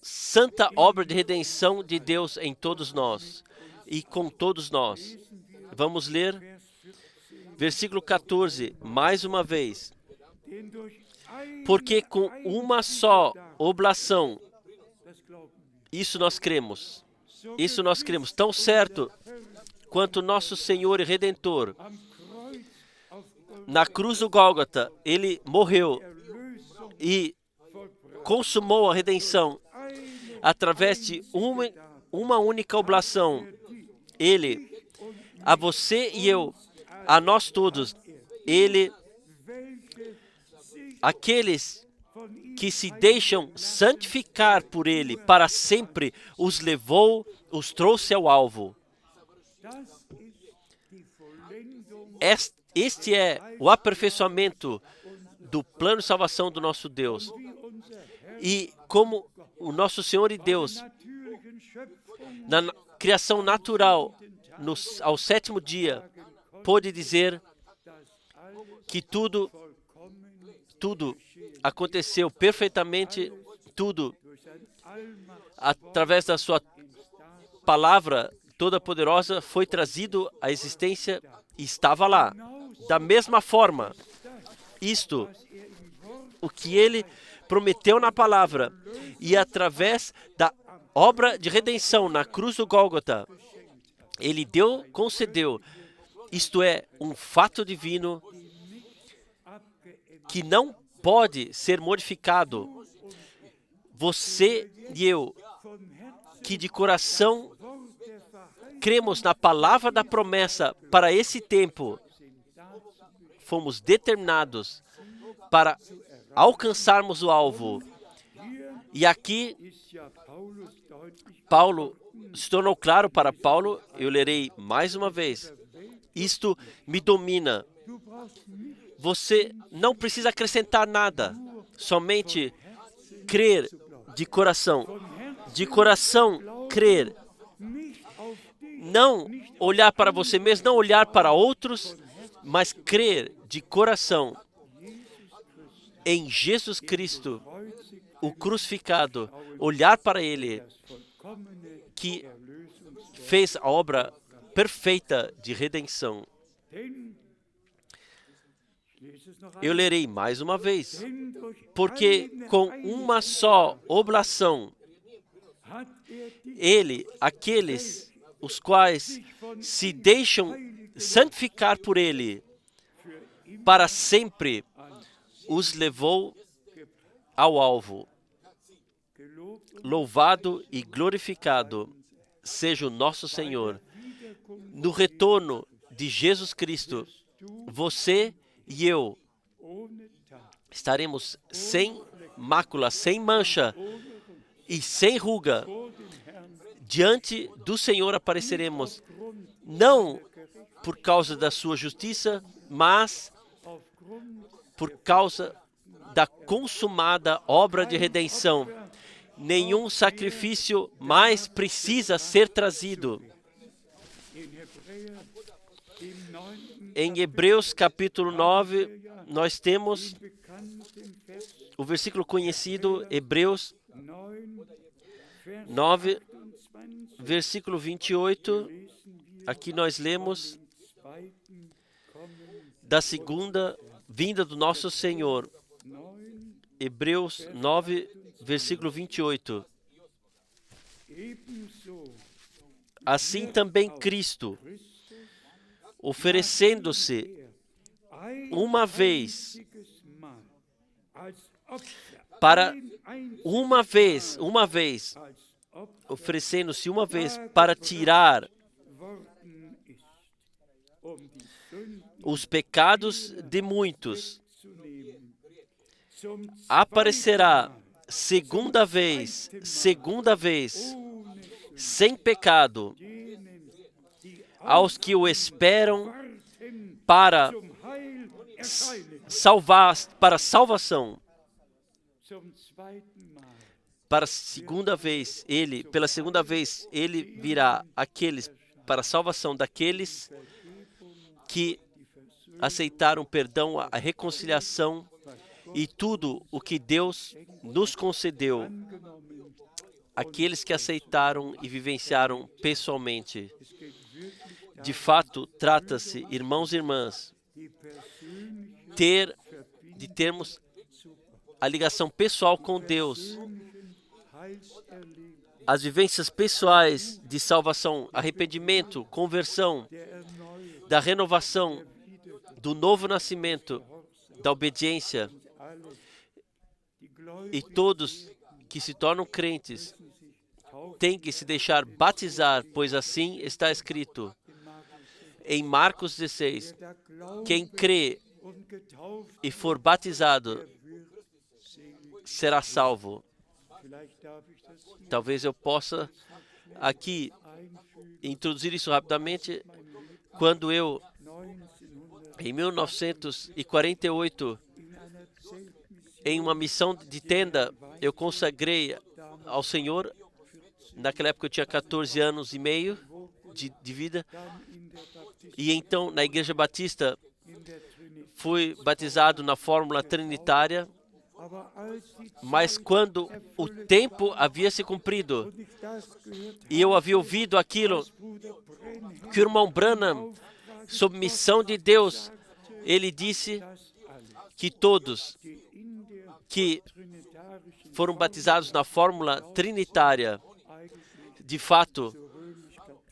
santa obra de redenção de Deus em todos nós e com todos nós. Vamos ler versículo 14, mais uma vez. Porque com uma só oblação, isso nós cremos, tão certo quanto nosso Senhor e Redentor, na cruz do Gólgota, Ele morreu e consumou a redenção através de uma única oblação. Ele a você e eu, a nós todos, Ele, aqueles que se deixam santificar por Ele para sempre, os levou, os trouxe ao alvo. Este é o aperfeiçoamento do plano de salvação do nosso Deus. E como o nosso Senhor e Deus, na criação natural, ao 7º dia, pôde dizer que tudo aconteceu perfeitamente, tudo através da sua palavra toda poderosa foi trazido à existência e estava lá. Da mesma forma, o que ele prometeu na palavra e através da obra de redenção na cruz do Gólgota, ele concedeu, isto é, um fato divino que não pode ser modificado. Você e eu, que de coração cremos na palavra da promessa para esse tempo, fomos determinados para alcançarmos o alvo. E aqui, Paulo, se tornou claro para Paulo, eu lerei mais uma vez. Isto me domina. Você não precisa acrescentar nada, somente crer de coração crer. Não olhar para você mesmo, não olhar para outros, mas crer de coração em Jesus Cristo, o crucificado, olhar para Ele, que fez a obra perfeita de redenção. Eu lerei mais uma vez, porque com uma só oblação, Ele, aqueles os quais se deixam santificar por Ele, para sempre os levou ao alvo. Louvado e glorificado seja o nosso Senhor. No retorno de Jesus Cristo, você e eu estaremos sem mácula, sem mancha e sem ruga. Diante do Senhor apareceremos, não por causa da sua justiça, mas por causa da consumada obra de redenção. Nenhum sacrifício mais precisa ser trazido. Em Hebreus capítulo 9, nós temos o versículo conhecido, Hebreus 9, versículo 28. Aqui nós lemos da segunda vinda do nosso Senhor. Hebreus 9, versículo 28. Assim também Cristo, oferecendo-se uma vez oferecendo-se uma vez para tirar os pecados de muitos, aparecerá segunda vez, sem pecado, aos que o esperam para salvação. Pela segunda vez, ele virá para a salvação daqueles que aceitaram perdão, a reconciliação e tudo o que Deus nos concedeu. Aqueles que aceitaram e vivenciaram pessoalmente. De fato, trata-se, irmãos e irmãs, de termos a ligação pessoal com Deus, as vivências pessoais de salvação, arrependimento, conversão, da renovação, do novo nascimento, da obediência. E todos que se tornam crentes têm que se deixar batizar, pois assim está escrito Em Marcos 16, quem crê e for batizado será salvo. Talvez eu possa aqui introduzir isso rapidamente. Quando eu, em 1948, em uma missão de tenda, eu consagrei ao Senhor. Naquela época eu tinha 14 anos e meio de vida. E então, na Igreja Batista, fui batizado na fórmula trinitária. Mas quando o tempo havia se cumprido e eu havia ouvido aquilo que o irmão Branham, sob missão de Deus, ele disse que todos que foram batizados na fórmula trinitária, de fato,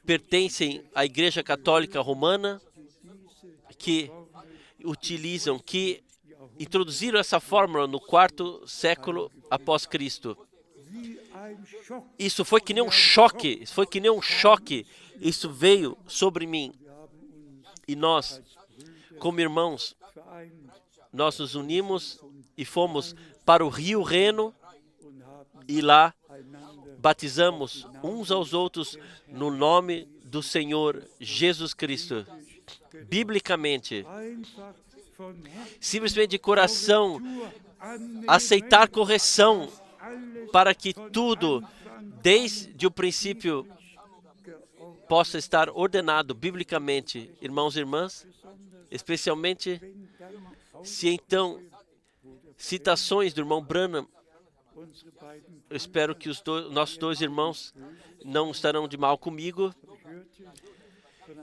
pertencem à Igreja Católica Romana, que introduziram essa fórmula no 4º século após Cristo. Isso foi que nem um choque, Isso veio sobre mim. E nós, como irmãos, nós nos unimos e fomos para o Rio Reno e lá batizamos uns aos outros no nome do Senhor Jesus Cristo. Biblicamente, simplesmente de coração, aceitar correção para que tudo, desde o princípio, possa estar ordenado biblicamente. Irmãos e irmãs, especialmente se então citações do irmão Branham, eu espero que nossos dois irmãos não estarão de mal comigo.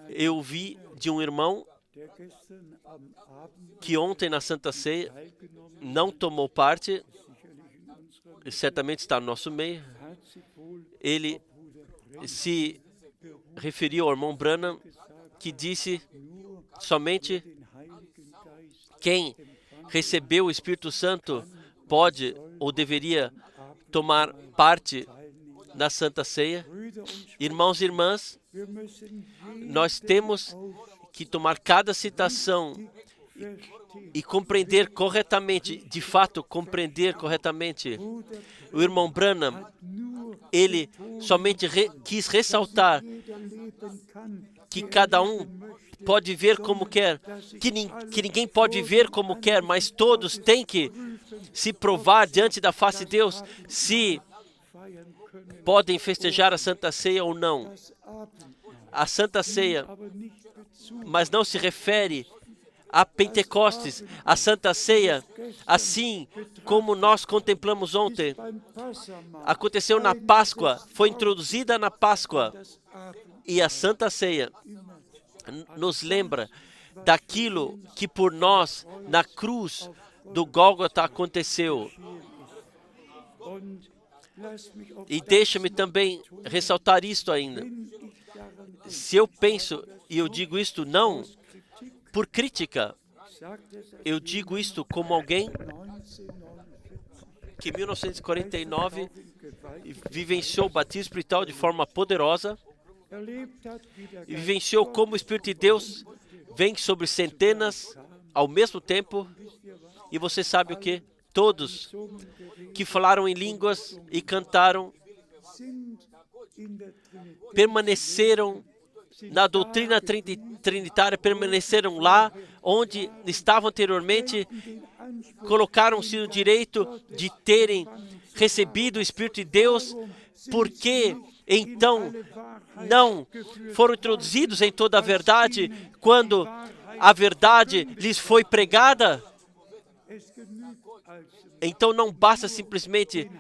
Eu vi de um irmão que ontem na Santa Ceia não tomou parte, certamente está no nosso meio. Ele se referiu ao irmão Branham, que disse somente quem recebeu o Espírito Santo pode ou deveria tomar parte na Santa Ceia. Irmãos e irmãs, nós temos que tomar cada citação e compreender corretamente, de fato, compreender corretamente. O irmão Branham, ele somente quis ressaltar que cada um pode ver como quer, que ninguém pode ver como quer, mas todos têm que se provar diante da face de Deus se podem festejar a Santa Ceia ou não. A Santa Ceia, mas não se refere a Pentecostes, a Santa Ceia, assim como nós contemplamos ontem, aconteceu na Páscoa, foi introduzida na Páscoa, e a Santa Ceia nos lembra daquilo que por nós, na cruz do Gólgota, aconteceu. E deixa-me também ressaltar isto ainda. Se eu penso, e eu digo isto não por crítica, eu digo isto como alguém que em 1949 vivenciou o batismo espiritual de forma poderosa, e vivenciou como o Espírito de Deus vem sobre centenas ao mesmo tempo, e você sabe o que? Todos que falaram em línguas e cantaram permaneceram na doutrina trinitária, permaneceram lá onde estavam anteriormente, colocaram-se no direito de terem recebido o Espírito de Deus, porque então não foram introduzidos em toda a verdade quando a verdade lhes foi pregada. Então não basta simplesmente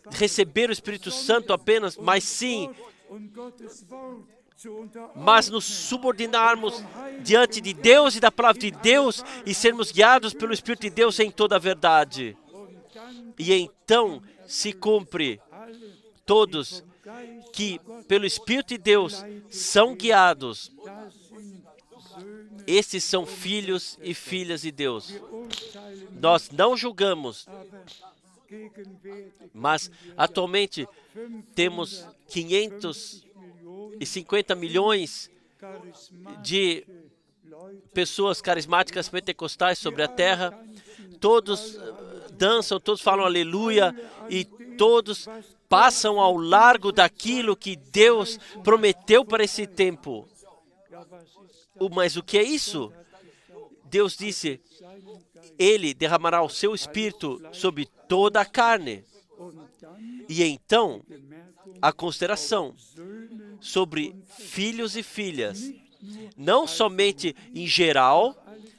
receber o Espírito Santo apenas, mas sim, mas nos subordinarmos diante de Deus e da palavra de Deus e sermos guiados pelo Espírito de Deus em toda a verdade. E então se cumpre todos que pelo Espírito de Deus são guiados. Esses são filhos e filhas de Deus. Nós não julgamos, mas atualmente temos 550 milhões de pessoas carismáticas pentecostais sobre a terra. Todos dançam, todos falam aleluia e todos passam ao largo daquilo que Deus prometeu para esse tempo. Mas o que é isso? Deus disse, Ele derramará o seu Espírito sobre toda a carne. E então, a consideração sobre filhos e filhas, não somente em geral,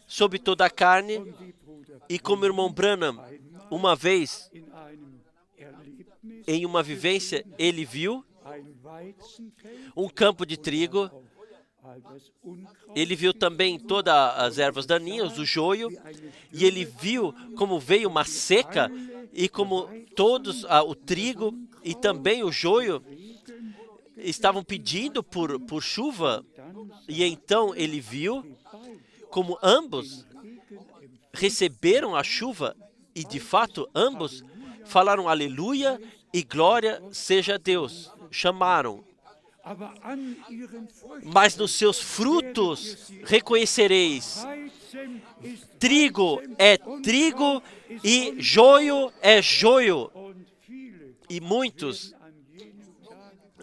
sobre toda a carne, e como o irmão Branham, uma vez, em uma vivência, ele viu um campo de trigo, ele viu também todas as ervas daninhas, o joio, e ele viu como veio uma seca, e como todos, o trigo e também o joio, estavam pedindo por chuva, e então ele viu como ambos receberam a chuva, e de fato ambos falaram aleluia e glória seja a Deus, chamaram. Mas nos seus frutos reconhecereis. Trigo é trigo e joio é joio. E muitos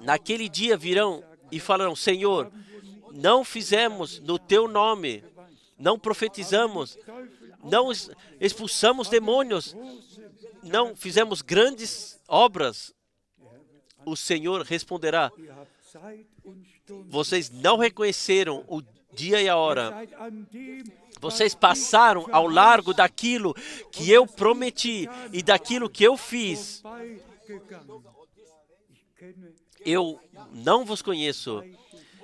naquele dia virão e falarão, Senhor, não fizemos no teu nome, não profetizamos, não expulsamos demônios, não fizemos grandes obras. O Senhor responderá, vocês não reconheceram o dia e a hora. Vocês passaram ao largo daquilo que eu prometi e daquilo que eu fiz. Eu não vos conheço.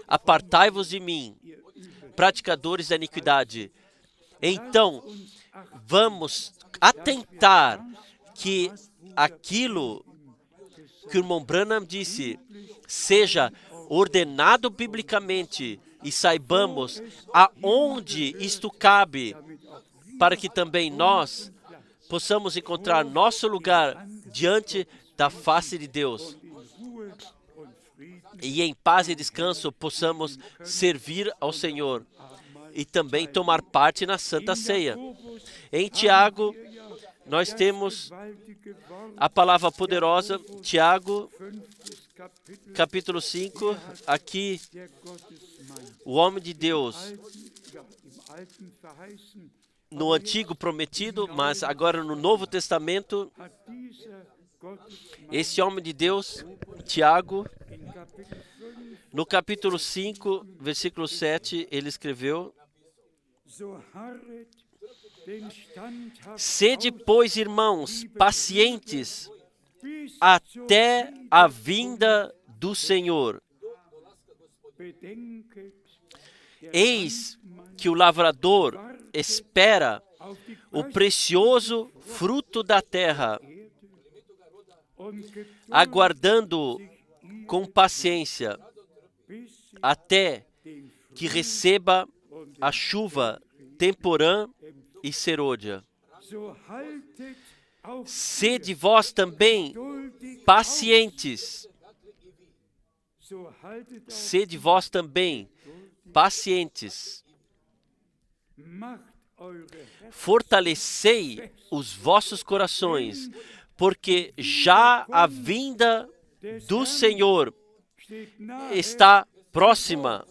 Apartai-vos de mim, praticadores da iniquidade. Então, vamos atentar que aquilo que o irmão Branham disse seja ordenado biblicamente e saibamos aonde isto cabe, para que também nós possamos encontrar nosso lugar diante da face de Deus. E em paz e descanso possamos servir ao Senhor e também tomar parte na Santa Ceia. Em Tiago, nós temos a palavra poderosa, Tiago, capítulo 5, aqui, o homem de Deus, no Antigo prometido, mas agora no Novo Testamento, esse homem de Deus, Tiago, no capítulo 5, versículo 7, ele escreveu, sede, pois, irmãos, pacientes até a vinda do Senhor. Eis que o lavrador espera o precioso fruto da terra, aguardando com paciência até que receba a chuva temporã e serôdia. Sede vós também pacientes. Sede vós também pacientes. Fortalecei os vossos corações, porque já a vinda do Senhor está próxima.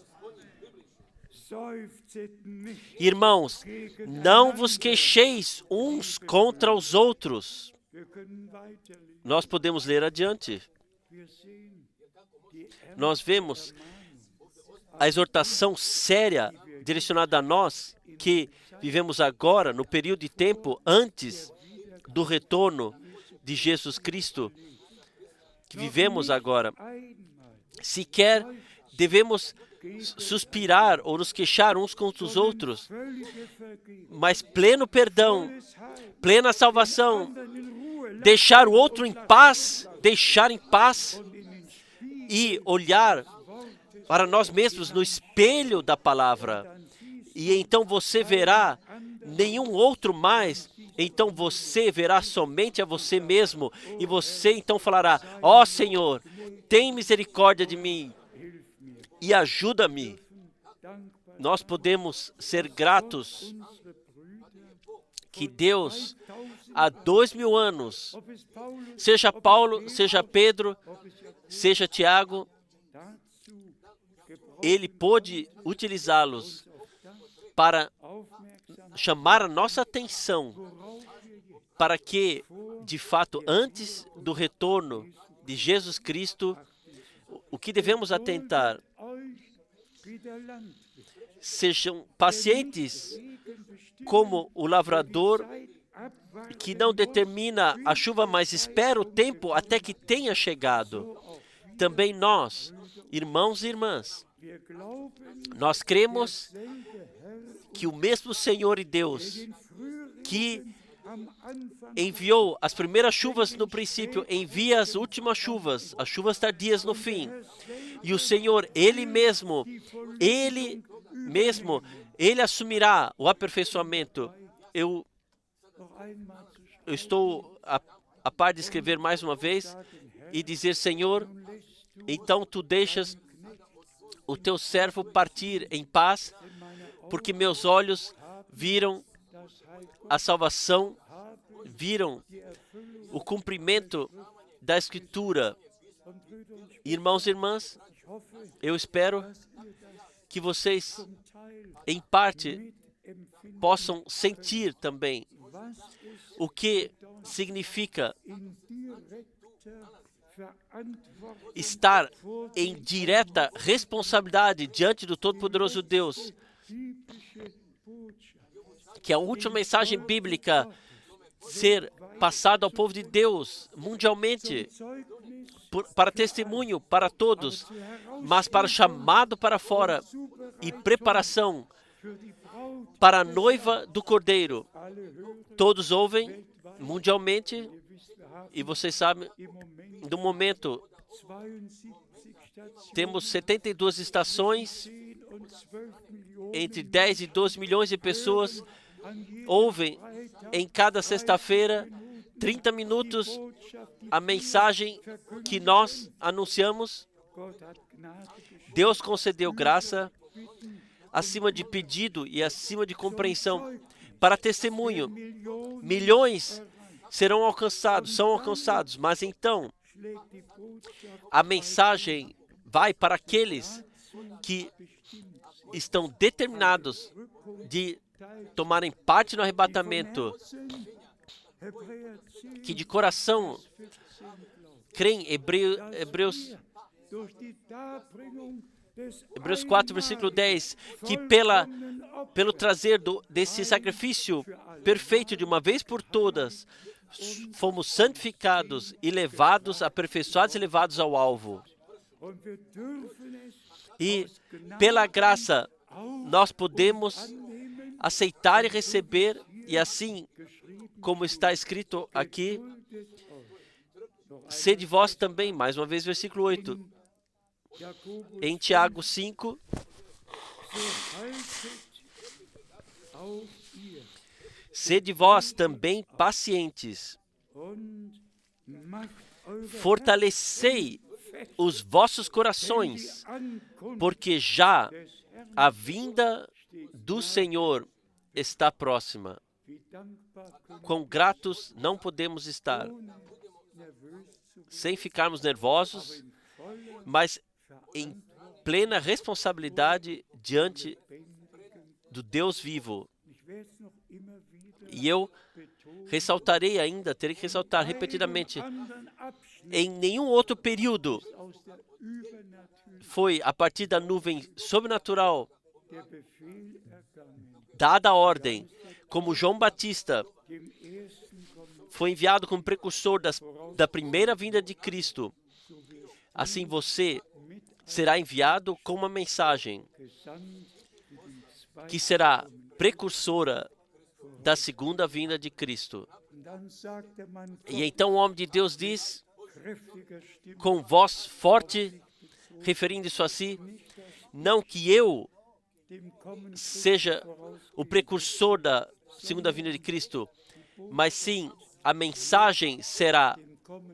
Irmãos, não vos queixeis uns contra os outros. Nós podemos ler adiante. Nós vemos a exortação séria direcionada a nós, que vivemos agora, no período de tempo antes do retorno de Jesus Cristo, que vivemos agora. Sequer devemos suspirar ou nos queixar uns contra os outros, mas pleno perdão, plena salvação, deixar o outro em paz, deixar em paz e olhar para nós mesmos no espelho da palavra. E então você verá nenhum outro mais, então você verá somente a você mesmo, e você então falará, ó Senhor, tem misericórdia de mim e ajuda-me nós podemos ser gratos que Deus, há 2000 anos, seja Paulo, seja Pedro, seja Tiago, Ele pôde utilizá-los para chamar a nossa atenção para que, de fato, antes do retorno de Jesus Cristo, o que devemos atentar, sejam pacientes como o lavrador que não determina a chuva, mas espera o tempo até que tenha chegado. Também nós, irmãos e irmãs, nós cremos que o mesmo Senhor e Deus que enviou as primeiras chuvas no princípio, envia as últimas chuvas, as chuvas tardias no fim. E o Senhor, Ele mesmo, Ele assumirá o aperfeiçoamento. Eu estou a par de escrever mais uma vez e dizer, Senhor, então Tu deixas o Teu servo partir em paz, porque meus olhos viram a salvação, viram o cumprimento da Escritura. Irmãos e irmãs, eu espero que vocês, em parte, possam sentir também o que significa estar em direta responsabilidade diante do Todo-Poderoso Deus, que a última mensagem bíblica ser passada ao povo de Deus mundialmente, para testemunho para todos, mas para chamado para fora e preparação para a noiva do Cordeiro. Todos ouvem mundialmente, e vocês sabem, no momento, temos 72 estações, entre 10 e 12 milhões de pessoas ouvem em cada sexta-feira, 30 minutos, a mensagem que nós anunciamos. Deus concedeu graça acima de pedido e acima de compreensão para testemunho. Milhões serão alcançados, são alcançados, mas então a mensagem vai para aqueles que estão determinados de tomarem parte no arrebatamento, que de coração creem. Hebreus 4, versículo 10, que pelo trazer desse sacrifício perfeito de uma vez por todas, fomos santificados e levados, aperfeiçoados e levados ao alvo. E pela graça nós podemos aceitar e receber, e assim como está escrito aqui, sede vós também, mais uma vez, versículo 8, em Tiago 5, sede vós também pacientes, fortalecei os vossos corações, porque já a vinda do Senhor está próxima. Quão gratos não podemos estar, sem ficarmos nervosos, mas em plena responsabilidade diante do Deus vivo. E eu ressaltarei ainda, terei que ressaltar repetidamente, em nenhum outro período foi a partir da nuvem sobrenatural dada a ordem, como João Batista foi enviado como precursor da primeira vinda de Cristo. Assim você será enviado com uma mensagem que será precursora da segunda vinda de Cristo. E então o homem de Deus diz, com voz forte, referindo-se a si, não que eu seja o precursor da segunda vinda de Cristo, mas sim a mensagem será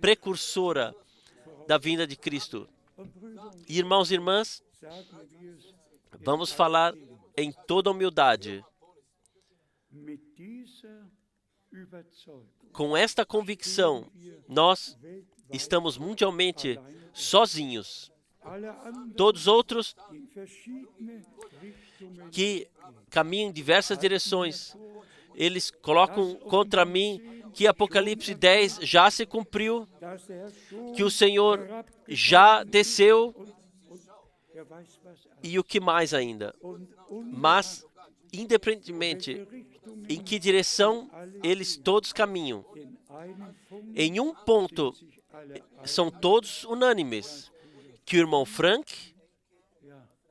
precursora da vinda de Cristo. Irmãos e irmãs, vamos falar em toda humildade. Com esta convicção, nós estamos mundialmente sozinhos. Todos os outros que caminham em diversas direções, eles colocam contra mim que Apocalipse 10 já se cumpriu, que o Senhor já desceu e o que mais ainda. Mas, independentemente em que direção eles todos caminham, em um ponto são todos unânimes, que o irmão Frank,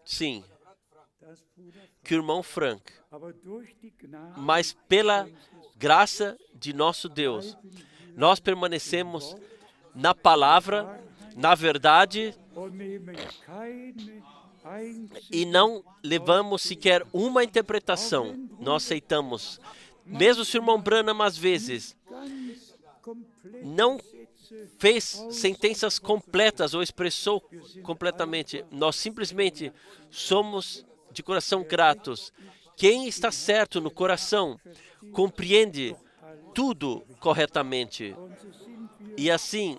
sim, que o irmão Frank, mas pela graça de nosso Deus, nós permanecemos na palavra, na verdade, e não levamos sequer uma interpretação. Nós aceitamos. Mesmo se o irmão Branham, às vezes, não fez sentenças completas ou expressou completamente, nós simplesmente somos de coração gratos. Quem está certo no coração compreende tudo corretamente. E assim,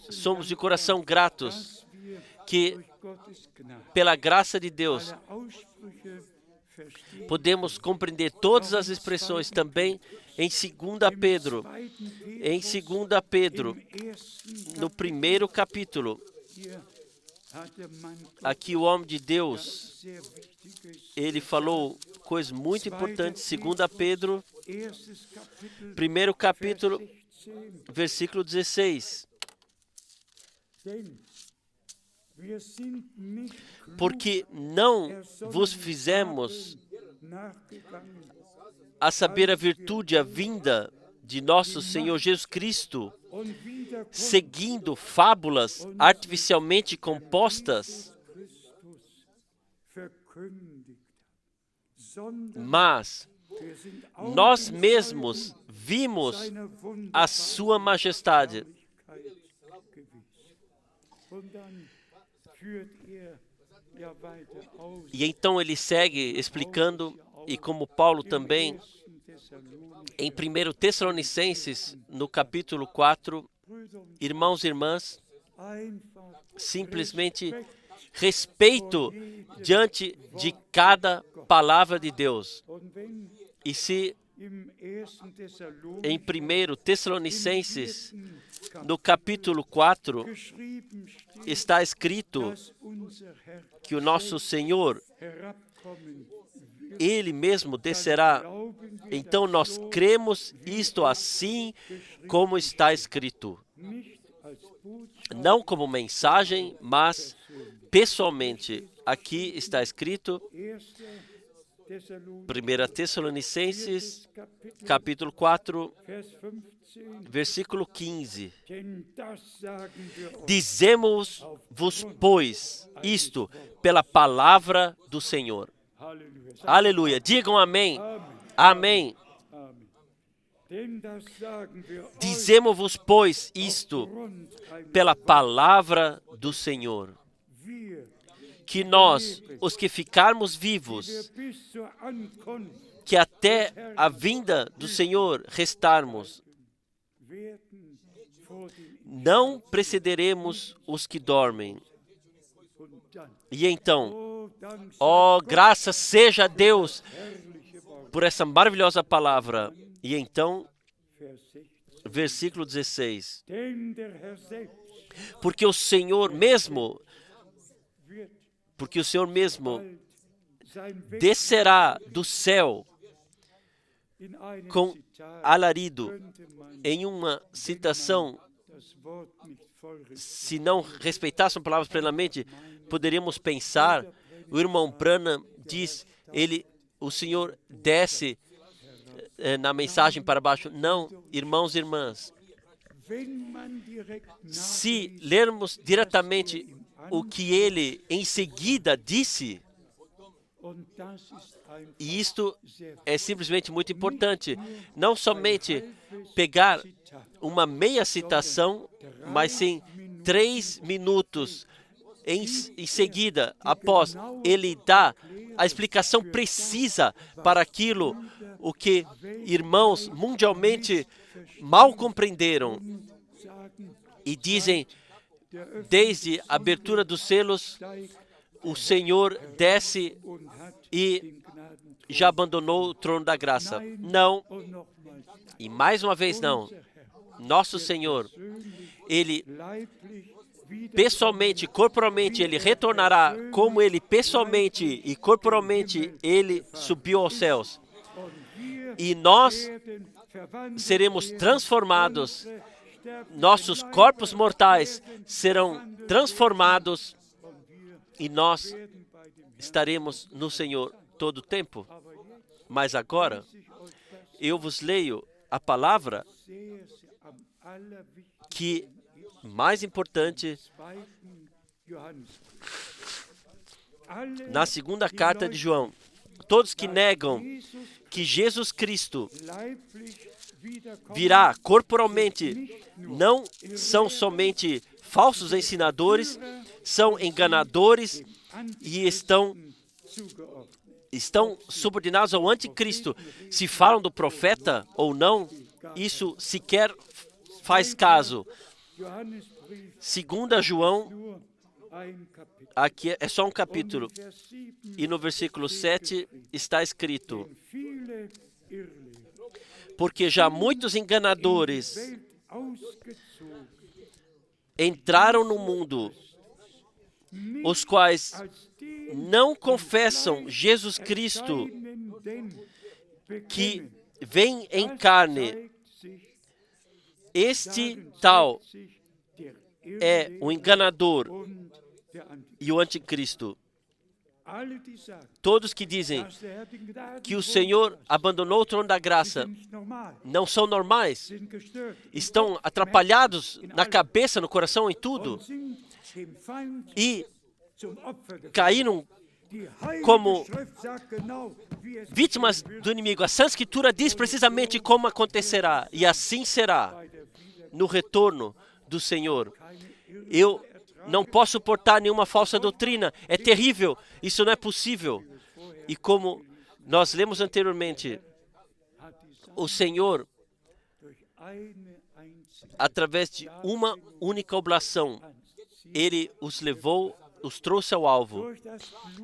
somos de coração gratos que, pela graça de Deus, podemos compreender todas as expressões também em 2 Pedro. Em 2 Pedro, no primeiro capítulo, aqui o homem de Deus, ele falou coisas muito importantes. 2 Pedro, primeiro capítulo, versículo 16. Porque não vos fizemos a saber a virtude, a vinda de nosso Senhor Jesus Cristo, seguindo fábulas artificialmente compostas, mas nós mesmos vimos a sua majestade. E então ele segue explicando, e como Paulo também, em 1 Tessalonicenses, no capítulo 4, irmãos e irmãs, simplesmente respeito diante de cada palavra de Deus. E se em 1 Tessalonicenses, no capítulo 4, está escrito que o nosso Senhor, Ele mesmo descerá. Então nós cremos isto assim como está escrito. Não como mensagem, mas pessoalmente. Aqui está escrito, 1 Tessalonicenses, capítulo 4, versículo 15. Dizemos-vos, pois, isto pela palavra do Senhor. Aleluia. Digam amém. Amém. Dizemos-vos, pois, isto pela palavra do Senhor, que nós, os que ficarmos vivos, que até a vinda do Senhor restarmos, não precederemos os que dormem. E então, graças seja a Deus por essa maravilhosa palavra. E então, versículo 16. Porque o Senhor mesmo descerá do céu com alarido. Em uma citação, se não respeitássemos palavras plenamente, poderíamos pensar, o irmão Branham diz, o Senhor desce na mensagem para baixo. Não, irmãos e irmãs, se lermos diretamente o que ele em seguida disse, e isto é simplesmente muito importante, não somente pegar uma meia citação, mas sim 3 minutos Em seguida, após ele dá a explicação precisa para aquilo o que irmãos mundialmente mal compreenderam e dizem, desde a abertura dos selos, o Senhor desce e já abandonou o trono da graça. Não, e mais uma vez não. Nosso Senhor, Ele pessoalmente, corporalmente, Ele retornará como Ele pessoalmente e corporalmente, Ele subiu aos céus. E nós seremos transformados, nossos corpos mortais serão transformados e nós estaremos no Senhor todo o tempo. Mas agora, eu vos leio a palavra que mais importante na segunda carta de João. Todos que negam que Jesus Cristo virá corporalmente não são somente falsos ensinadores, são enganadores e estão subordinados ao anticristo. Se falam do profeta ou não, isso sequer faz caso. 2 João, aqui é só um capítulo, e no versículo 7 está escrito: porque já muitos enganadores entraram no mundo, os quais não confessam Jesus Cristo, que vem em carne. Este tal é o enganador e o anticristo. Todos que dizem que o Senhor abandonou o trono da graça não são normais, estão atrapalhados na cabeça, no coração, em tudo, e caíram como vítimas do inimigo. A Santa Escritura diz precisamente como acontecerá, e assim será no retorno do Senhor. Eu não posso suportar nenhuma falsa doutrina. É terrível. Isso não é possível. E como nós lemos anteriormente, o Senhor, através de uma única oblação, Ele os levou, os trouxe ao alvo.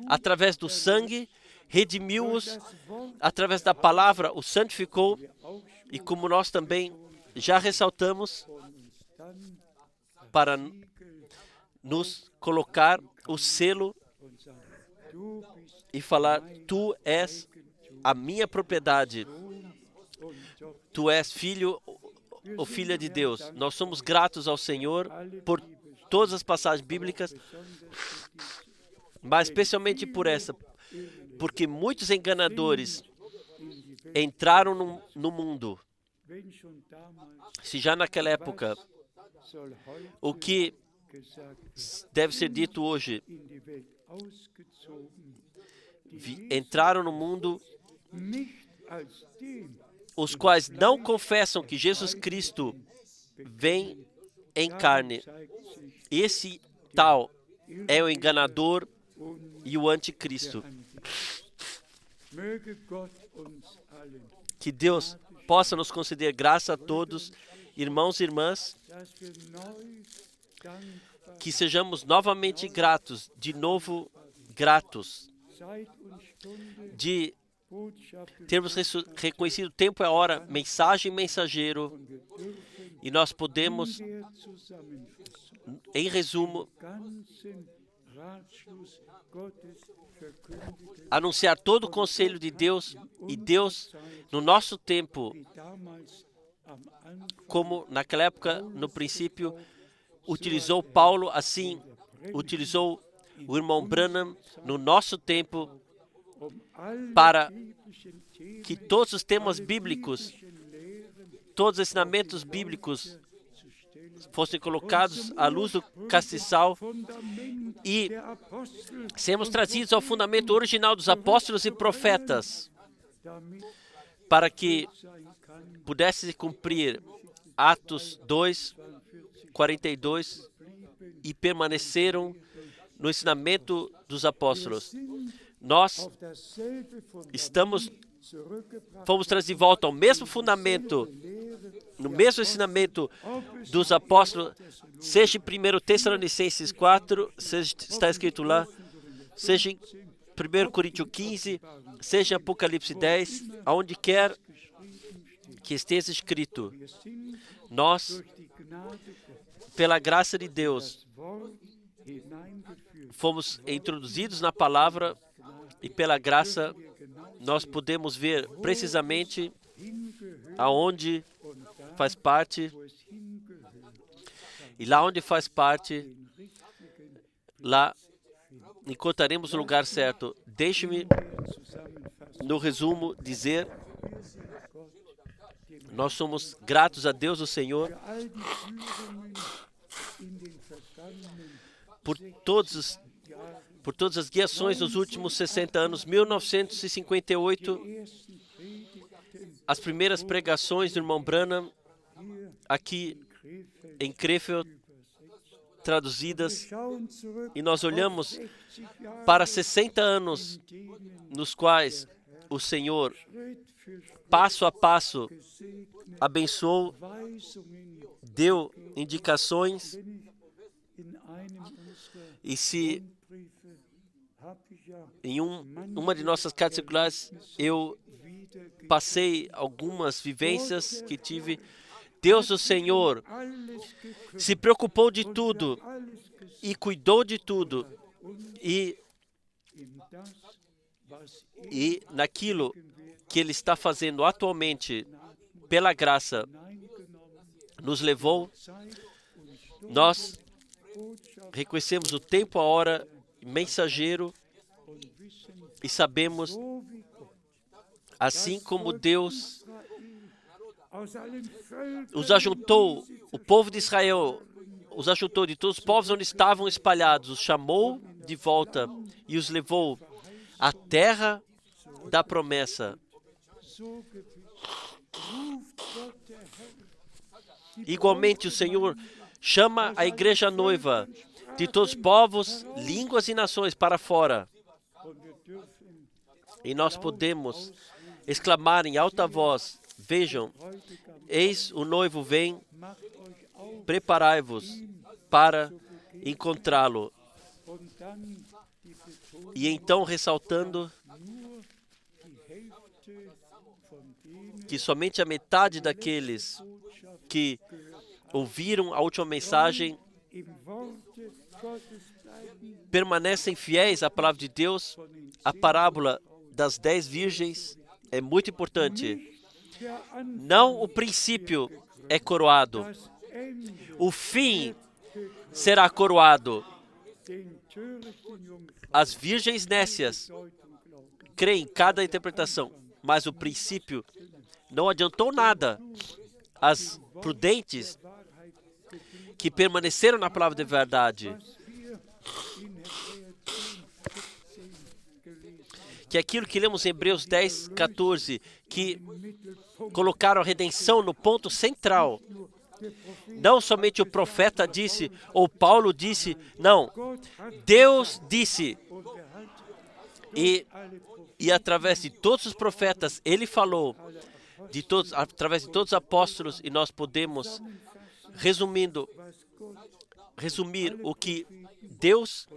Através do sangue, redimiu-os. Através da palavra, os santificou. E como nós também já ressaltamos, para nos colocar o selo e falar: tu és a minha propriedade, tu és filho ou filha de Deus. Nós somos gratos ao Senhor por todas as passagens bíblicas, mas especialmente por essa, porque muitos enganadores entraram no mundo. Se já naquela época, o que deve ser dito hoje, entraram no mundo os quais não confessam que Jesus Cristo vem em carne. Esse tal é o enganador e o anticristo. Que Deus possa nos conceder graça a todos, irmãos e irmãs, que sejamos novamente gratos, de novo gratos, de termos reconhecido o tempo e a hora, mensagem e mensageiro, e nós podemos, em resumo, anunciar todo o conselho de Deus, e Deus, no nosso tempo, como naquela época, no princípio, utilizou Paulo, assim utilizou o irmão Branham no nosso tempo, para que todos os temas bíblicos, todos os ensinamentos bíblicos fossem colocados à luz do castiçal e sermos trazidos ao fundamento original dos apóstolos e profetas, para que pudesse cumprir Atos 2, 42, e permaneceram no ensinamento dos apóstolos. Nós fomos trazidos de volta ao mesmo fundamento, no mesmo ensinamento dos apóstolos, seja em 1 Tessalonicenses 4, está escrito lá, seja em 1 Coríntios 15, seja em Apocalipse 10, aonde quer que esteja escrito, nós, pela graça de Deus, fomos introduzidos na palavra e pela graça nós podemos ver precisamente aonde faz parte e lá onde faz parte, lá encontraremos o lugar certo. Deixe-me, no resumo, dizer, nós somos gratos a Deus, o Senhor, por todas as guiações dos últimos 60 anos. 1958, as primeiras pregações do irmão Branham, aqui em Krefeld, traduzidas, e nós olhamos para 60 anos nos quais o Senhor, passo a passo, abençoou, deu indicações, e se em uma de nossas cartas circulares eu passei algumas vivências que tive, Deus, o Senhor, se preocupou de tudo e cuidou de tudo, e naquilo que Ele está fazendo atualmente, pela graça, nos levou, nós reconhecemos o tempo, a hora, mensageiro, e sabemos, assim como Deus os ajuntou, o povo de Israel os ajuntou de todos os povos onde estavam espalhados, os chamou de volta e os levou à terra da promessa. Igualmente, o Senhor chama a igreja noiva de todos os povos, línguas e nações para fora. E nós podemos exclamar em alta voz, vejam, eis o noivo vem, preparai-vos para encontrá-lo. E então ressaltando que somente a metade daqueles que ouviram a última mensagem permanecem fiéis à palavra de Deus. A parábola das 10 virgens é muito importante. Não o princípio é coroado, o fim será coroado. As virgens nécias creem em cada interpretação, mas o princípio não adiantou nada. As prudentes que permaneceram na palavra de verdade, que é aquilo que lemos em Hebreus 10, 14, que colocaram a redenção no ponto central. Não somente o profeta disse, ou Paulo disse, não. Deus disse. E através de todos os profetas, Ele falou, através de todos os apóstolos, e nós podemos, resumir o que Deus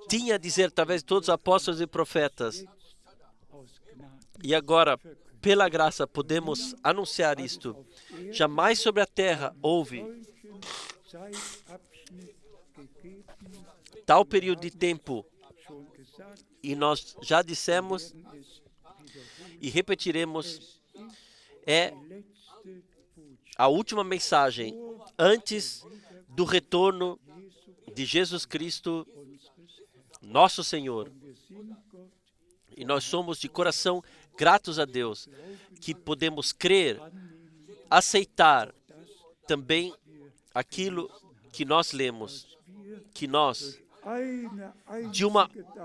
tinha a dizer através de todos os apóstolos e profetas. E agora, pela graça, podemos anunciar isto. Jamais sobre a terra houve tal período de tempo. E nós já dissemos e repetiremos, é a última mensagem antes do retorno de Jesus Cristo, nosso Senhor. E nós somos de coração gratos a Deus, que podemos crer, aceitar também aquilo que nós lemos, que nós,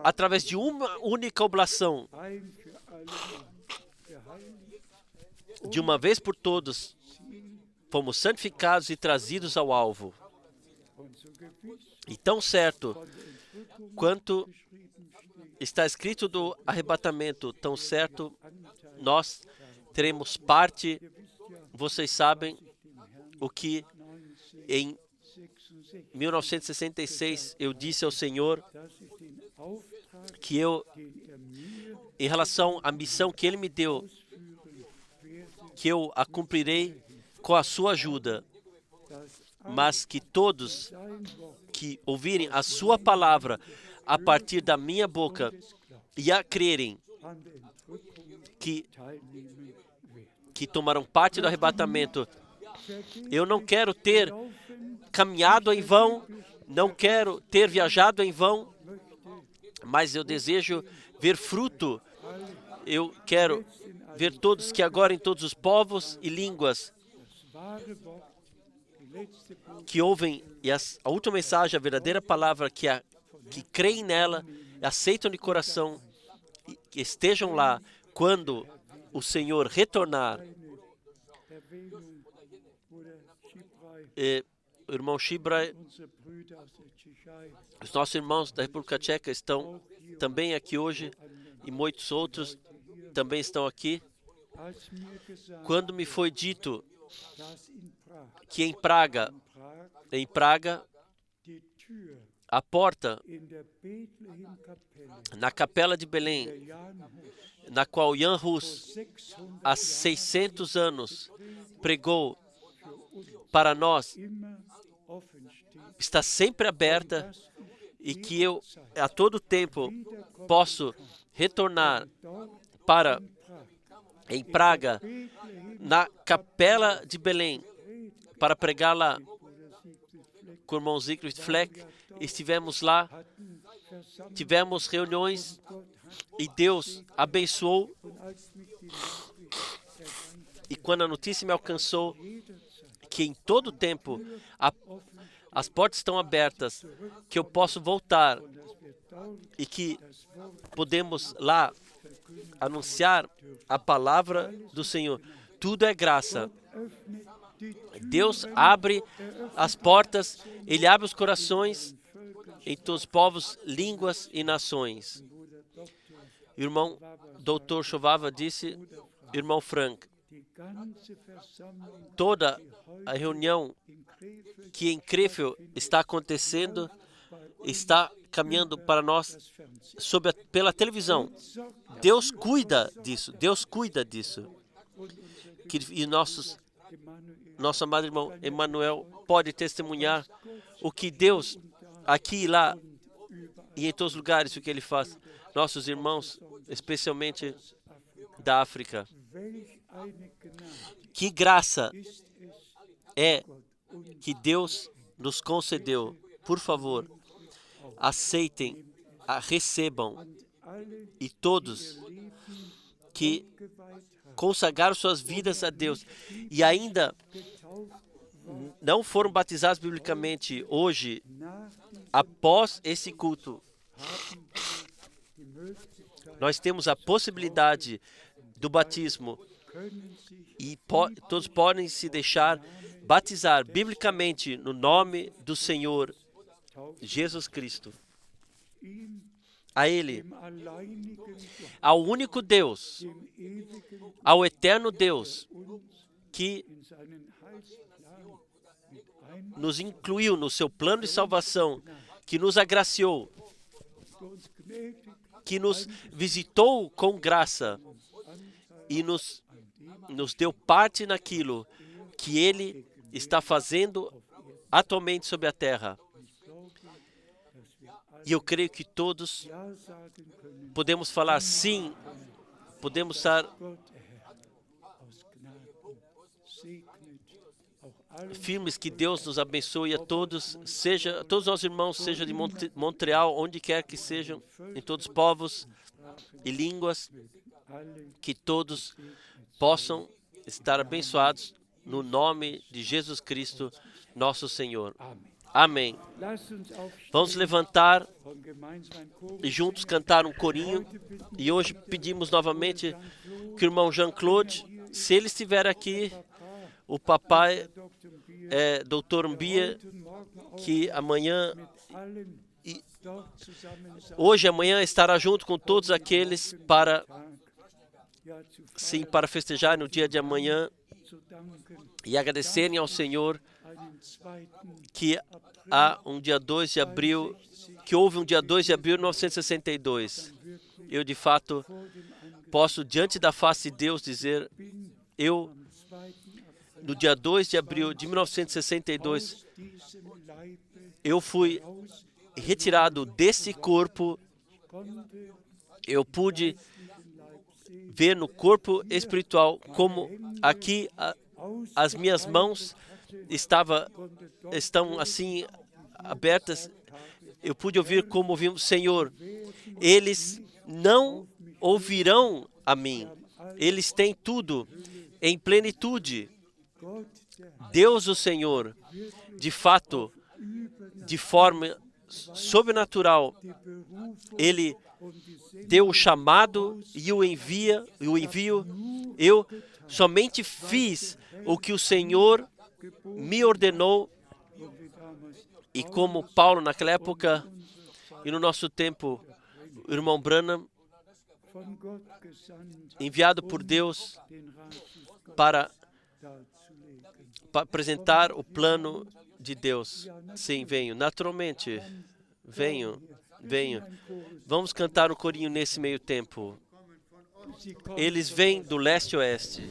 através de uma única oblação, de uma vez por todas, fomos santificados e trazidos ao alvo. E tão certo quanto está escrito do arrebatamento, tão certo nós teremos parte. Vocês sabem o que em 1966 eu disse ao Senhor que eu, em relação à missão que Ele me deu, que eu a cumprirei com a sua ajuda, mas que todos que ouvirem a sua palavra a partir da minha boca e a crerem que tomarão parte do arrebatamento. Eu não quero ter caminhado em vão, não quero ter viajado em vão, mas eu desejo ver fruto. Eu quero ver todos que agora em todos os povos e línguas que ouvem e a última mensagem, a verdadeira palavra, que creem nela, aceitam de coração, e que estejam lá quando o Senhor retornar. O irmão Shibrai, os nossos irmãos da República Tcheca estão também aqui hoje e muitos outros também estão aqui. Quando me foi dito que em Praga, a porta na capela de Belém, na qual Jan Hus há 600 anos pregou para nós, está sempre aberta e que eu a todo tempo posso retornar para em Praga, na capela de Belém, para pregar lá com o irmão Siegfried Fleck. Estivemos lá, tivemos reuniões e Deus abençoou. E quando a notícia me alcançou que em todo tempo as portas estão abertas, que eu posso voltar e que podemos lá anunciar a palavra do Senhor. Tudo é graça. Deus abre as portas, Ele abre os corações em todos os povos, línguas e nações. O irmão Dr. Chovava disse, irmão Frank, toda a reunião que em Krefeld está acontecendo, está caminhando para nós pela televisão. Deus cuida disso, Deus cuida disso. E nosso amado irmão Emmanuel pode testemunhar o que Deus, aqui e lá, e em todos os lugares, o que Ele faz. Nossos irmãos, especialmente da África. Que graça é que Deus nos concedeu. Por favor, aceitem, recebam, e todos que consagraram suas vidas a Deus e ainda não foram batizados biblicamente hoje, após esse culto, nós temos a possibilidade do batismo e todos podem se deixar batizar biblicamente no nome do Senhor Jesus Cristo. A Ele, ao único Deus, ao eterno Deus, que nos incluiu no seu plano de salvação, que nos agraciou, que nos visitou com graça e nos deu parte naquilo que Ele está fazendo atualmente sobre a terra. E eu creio que todos podemos falar sim, podemos estar firmes que Deus nos abençoe a todos, todos os nossos irmãos, seja de Montreal, onde quer que sejam, em todos os povos e línguas, que todos possam estar abençoados no nome de Jesus Cristo, nosso Senhor. Amém. Vamos levantar e juntos cantar um corinho. E hoje pedimos novamente que o irmão Jean-Claude, se ele estiver aqui, O papai é Dr. Mbia, que amanhã, hoje e amanhã, estará junto com todos aqueles para festejar no dia de amanhã e agradecerem ao Senhor que há um dia 2 de abril, que houve um dia 2 de abril de 1962. Eu, de fato, posso, diante da face de Deus, dizer, no dia 2 de abril de 1962, eu fui retirado desse corpo, eu pude ver no corpo espiritual como aqui as minhas mãos estão assim abertas. Eu pude ouvir como ouvimos, Senhor, eles não ouvirão a mim. Eles têm tudo em plenitude. Deus, o Senhor, de fato, de forma sobrenatural, Ele deu o chamado e o envio. Eu somente fiz o que o Senhor me ordenou. E como Paulo, naquela época, e no nosso tempo, o irmão Branham, enviado por Deus para apresentar o plano de Deus. Sim, venho. Naturalmente, venho. Vamos cantar um corinho nesse meio tempo. Eles vêm do leste e oeste.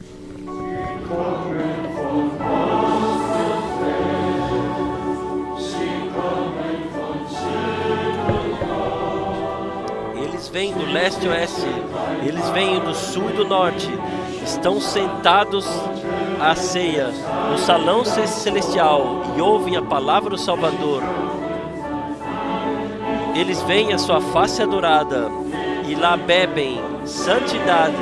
Eles vêm do leste e oeste. Eles vêm do sul e do norte. Estão sentados à ceia no salão celestial e ouvem a palavra do Salvador. Eles veem a sua face adorada e lá bebem santidade.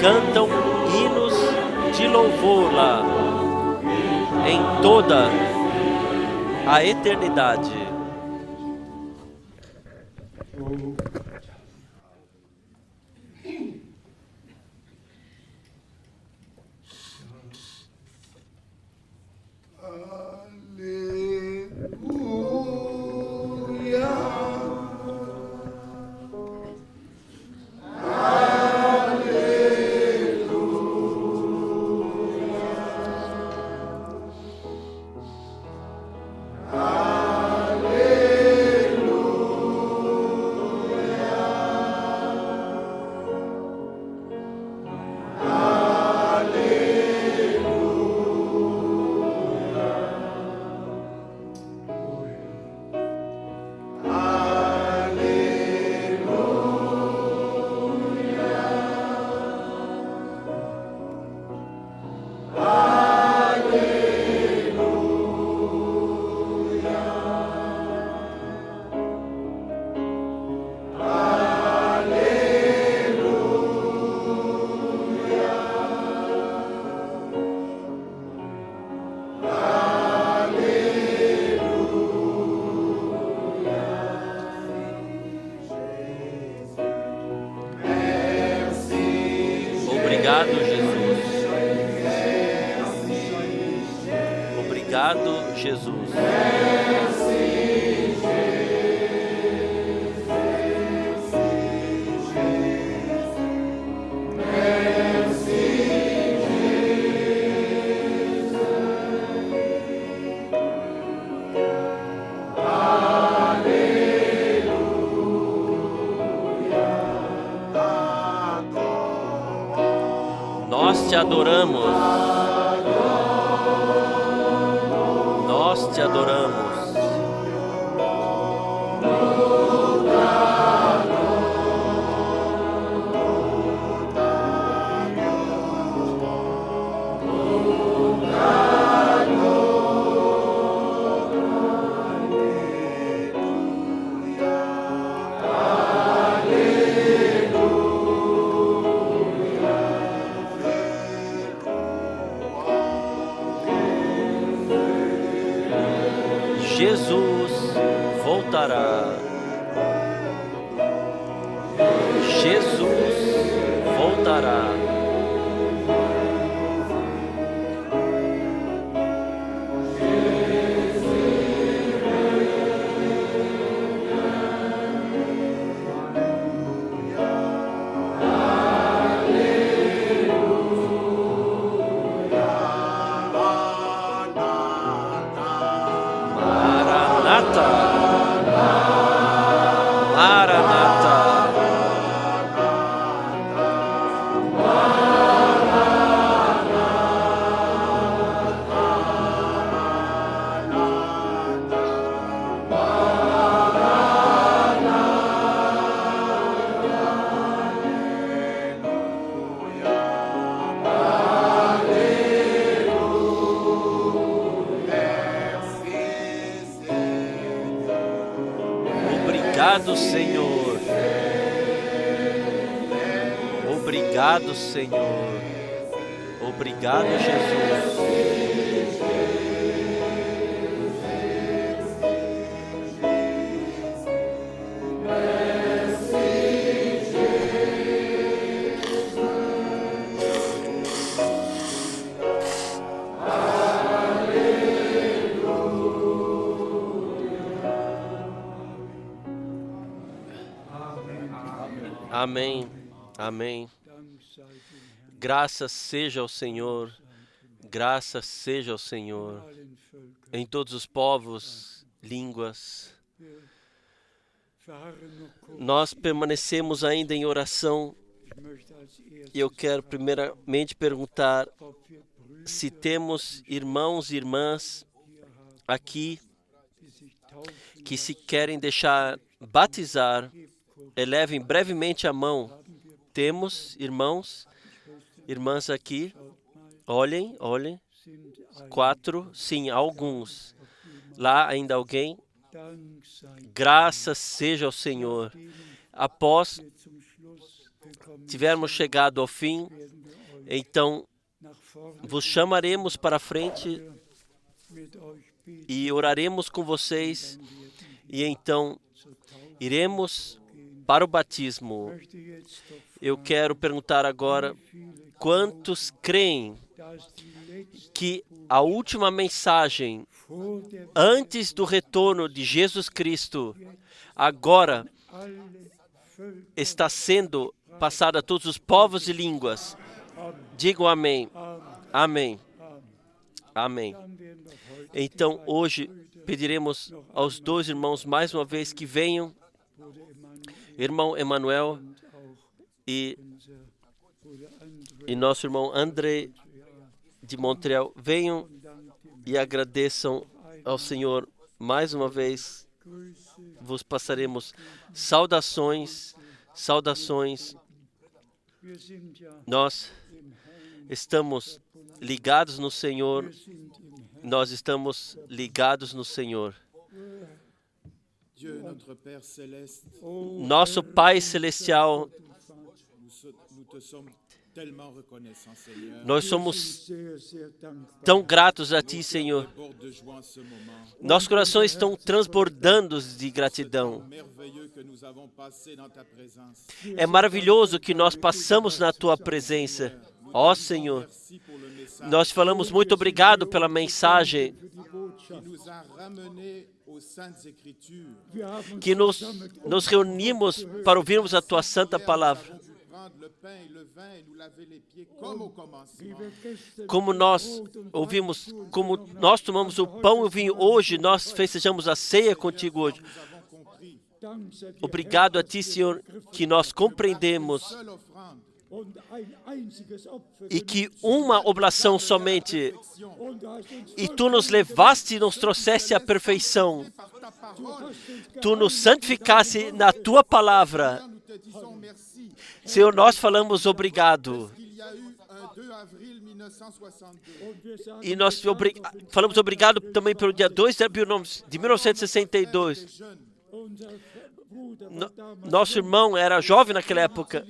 Cantam hinos de louvor lá em toda a eternidade. Obrigado, Jesus. Obrigado, Jesus. Nós te adoramos. Nós te adoramos. Jesus voltará. Jesus voltará. Obrigado, Senhor. Obrigado, Senhor. Obrigado, Jesus. Amém. Amém. Graças seja ao Senhor. Graças seja ao Senhor. Em todos os povos, línguas. Nós permanecemos ainda em oração. E eu quero primeiramente perguntar se temos irmãos e irmãs aqui que se querem deixar batizar. Elevem brevemente a mão. Temos irmãos, irmãs aqui. Olhem, olhem. 4, sim, alguns. Lá ainda alguém. Graças seja ao Senhor. Após tivermos chegado ao fim, então vos chamaremos para a frente e oraremos com vocês. E então iremos para o batismo. Eu quero perguntar agora, quantos creem que a última mensagem antes do retorno de Jesus Cristo agora está sendo passada a todos os povos e línguas? Digam amém. Amém. Amém. Então, hoje, pediremos aos dois irmãos mais uma vez que venham, irmão Emanuel e nosso irmão André de Montreal, venham e agradeçam ao Senhor mais uma vez. Vos passaremos saudações, saudações. Nós estamos ligados no Senhor, nós estamos ligados no Senhor. Nosso Pai Celestial, nós somos tão gratos a Ti, Senhor. Nossos corações estão transbordando de gratidão. É maravilhoso que nós passamos na Tua presença. Ó Senhor, nós falamos muito obrigado pela mensagem que nos reunimos para ouvirmos a Tua santa palavra. Como nós ouvimos, como nós tomamos o pão e o vinho hoje, nós festejamos a ceia contigo hoje. Obrigado a Ti, Senhor, que nós compreendemos e que uma oblação somente, e Tu nos levaste e nos trouxeste à perfeição. Tu nos santificaste na Tua palavra. Senhor, nós falamos obrigado. E nós falamos obrigado também pelo dia 2 de 1962. Nosso irmão era jovem naquela época.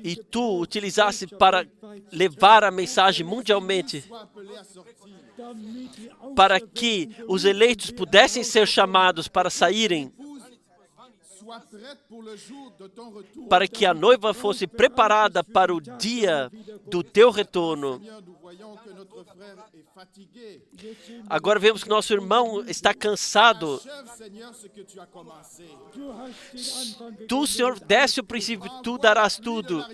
E Tu utilizaste para levar a mensagem mundialmente, para que os eleitos pudessem ser chamados para saírem, para que a noiva fosse preparada para o dia do Teu retorno. Agora vemos que nosso irmão está cansado. Tu, Senhor, desse o princípio, Tu darás tudo.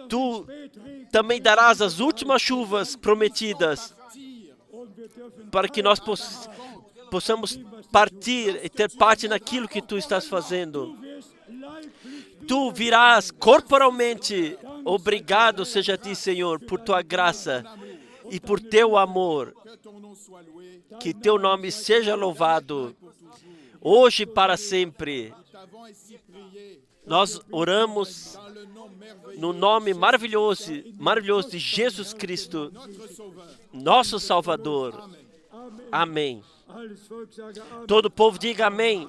Tu também darás as últimas chuvas prometidas, para que nós possamos partir e ter parte naquilo que Tu estás fazendo. Tu virás corporalmente. Obrigado seja a Ti, Senhor, por Tua graça e por Teu amor. Que Teu nome seja louvado, hoje e para sempre. Nós oramos no nome maravilhoso de Jesus Cristo, nosso Salvador. Amém. Todo o povo diga amém.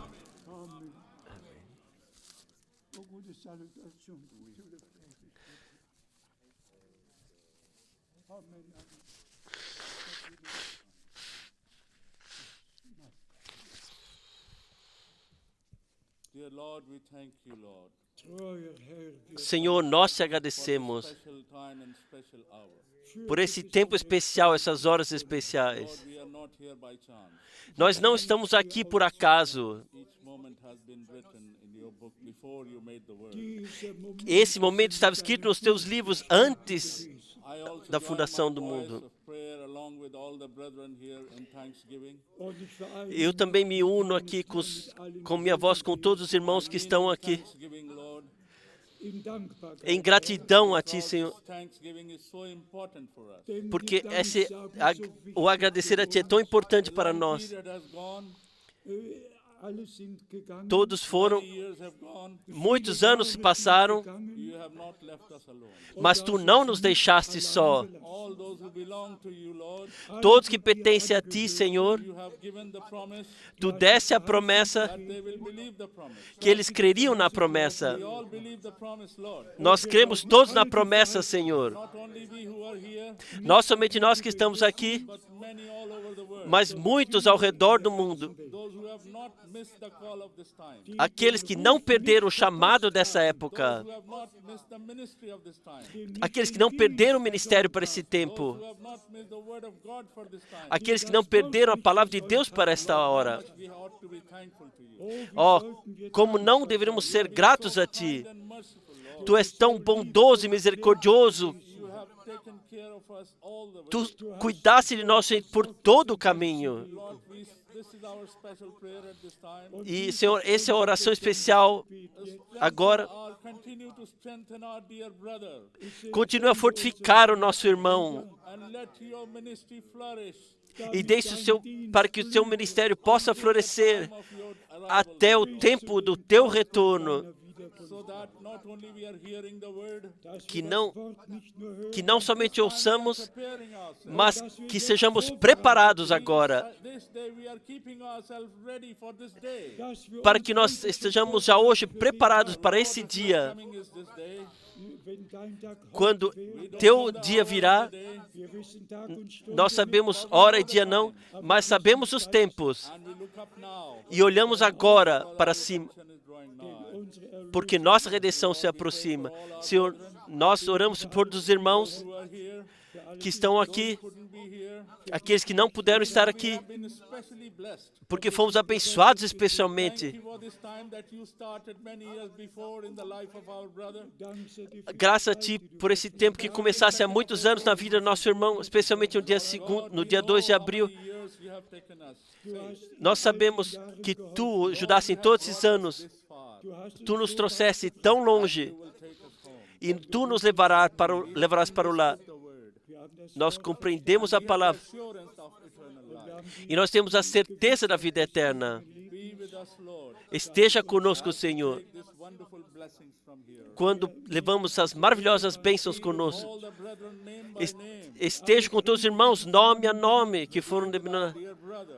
Dear Lord, we thank you, Lord. Senhor, nós te agradecemos Special time and special hour. por esse tempo especial, essas horas Lord, especiais. we are not here by chance. Nós não estamos aqui por acaso. Each moment has been written in your book before you made the world. Esse momento estava escrito nos teus livros antes I also da join fundação my do voice mundo. of prayer along with all the brethren here in thanksgiving. Eu também me uno aqui com minha voz, com todos os irmãos que estão aqui, Thanksgiving, Lord. em gratidão a Ti, Senhor, Thanksgiving is so important for us. porque o agradecer a Ti é tão importante para nós. Period has gone. Todos foram, Years have gone. muitos anos se passaram, You have not left us alone. mas Tu não nos deixaste só. All those who belong to you, Lord, Todos que pertencem a Ti, Senhor, you have given the promise Tu desse a promessa that they will believe the promise. que eles creriam na promessa. We all believe the promise, Lord. Nós cremos todos na promessa, Senhor. Not only we who are here, Não somente nós que estamos aqui, but many all over the world. mas muitos ao redor do mundo. Those who have not missed the call of this time. Aqueles que não perderam o chamado dessa época. Who have not missed the ministry of this time. Aqueles que não perderam o ministério para esse tempo. Who have not missed the word of God for this time. Aqueles que não perderam a palavra de Deus para esta hora. We ought to be thankful to you. Ó, como não deveríamos ser gratos a Ti. And merciful, Lord. Tu és tão bondoso e misericordioso. You have taken care of us all the way. Tu cuidaste de nós por todo o caminho. Lord, this is our special prayer at this time. E, Senhor, essa é a oração especial agora. Continue to strengthen our dear brother Continue a fortificar o nosso irmão. and let your ministry flourish E deixe para que o seu ministério possa florescer of your arrival, até o tempo do teu retorno. so that not only we are hearing the word, Que não somente ouçamos, preparing ourselves. mas que sejamos preparados agora, This day we are keeping ourselves ready for this day. para que nós estejamos já hoje preparados para esse dia. Coming is this day. Quando teu dia virá, nós sabemos hora e dia não, mas sabemos os tempos. And we look up now. E olhamos agora para cima, Is drawing nigh. porque nossa redenção se aproxima. Senhor, nós oramos por dos irmãos Who are here, que estão aqui, couldn't be here, aqueles que não puderam estar aqui, been especially blessed. porque fomos abençoados Thank especialmente. you for this time that you started many years before in the life of our brother. Graças a Ti por esse tempo que começasse há muitos anos na vida do nosso irmão, especialmente no dia 2 de abril. Years you have taken us Nós sabemos que Tu ajudaste em todos esses anos. this far. Tu nos trouxeste tão longe Will take us home. e Tu nos levarás para o lar. The word. Nós compreendemos a palavra Assurance of eternal life. e nós temos a certeza da vida eterna. Be with us, Lord. Esteja conosco, Senhor, Take these wonderful blessings from here. quando levamos as maravilhosas bênçãos conosco. All the brethren name by name. Esteja com todos os irmãos, nome a nome, que foram denominados. Dear brother,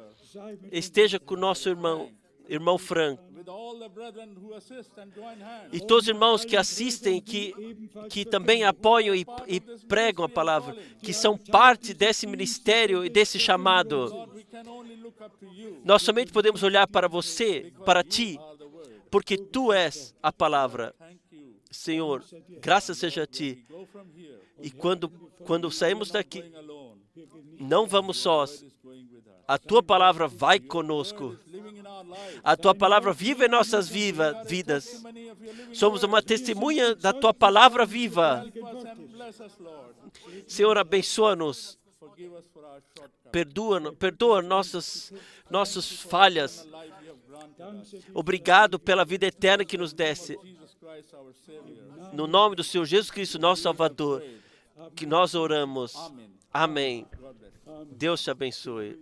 Esteja com o nosso irmão Frank, with all the brethren who assist and join hands. e todos os irmãos que assistem, que também apoiam e pregam a palavra, que são parte desse ministério e desse chamado. Lord, we can only look up to you. Nós somente podemos olhar para você, para Ti, Are the word. porque Tu és a palavra. Thank you. Senhor, graças seja a Ti. Go from here. E quando saímos daqui, Going alone. não vamos sós. Is going with us. A Tua palavra vai conosco. Living in our lives. A Tua palavra viva em nossas vidas. Many of your living Somos uma testemunha da Tua palavra viva. help us and bless us, Lord. Senhor, abençoa-nos. Forgive us for our shortcomings. Perdoa nossas falhas. Life you have granted us. Obrigado pela vida eterna que nos desse. Jesus Christ, our Savior. No nome do Senhor Jesus Cristo, nosso Salvador, que nós oramos. Amém. God bless. Deus te abençoe.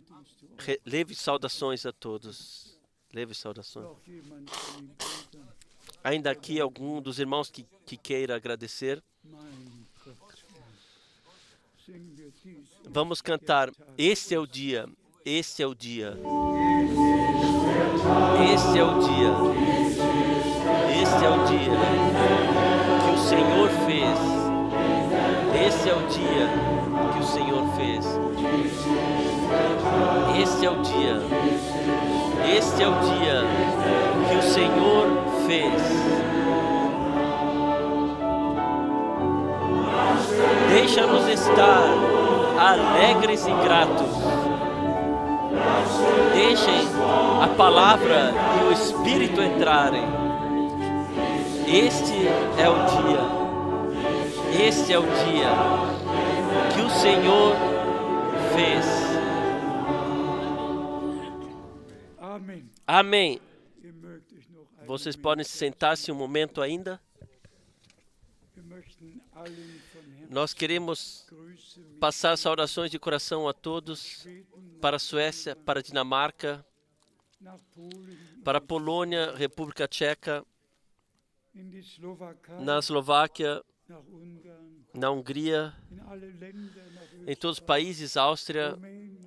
Leve saudações a todos. Leve saudações. Ainda aqui algum dos irmãos que queira agradecer. Vamos cantar. Este é o dia Este é o dia. Este é o dia. Este é o dia que o Senhor fez. Este é o dia que o Senhor fez. Este é o dia. Este é o dia que o Senhor fez. Deixa-nos estar alegres e gratos. Deixem a palavra e o Espírito entrarem. Este é o dia. Este é o dia que o Senhor fez. Amém. Vocês podem sentar-se um momento ainda. Nós queremos passar saudações de coração a todos, para a Suécia, para a Dinamarca, para a Polônia, República Tcheca, na Eslováquia, na Hungria, em todos os países, Áustria,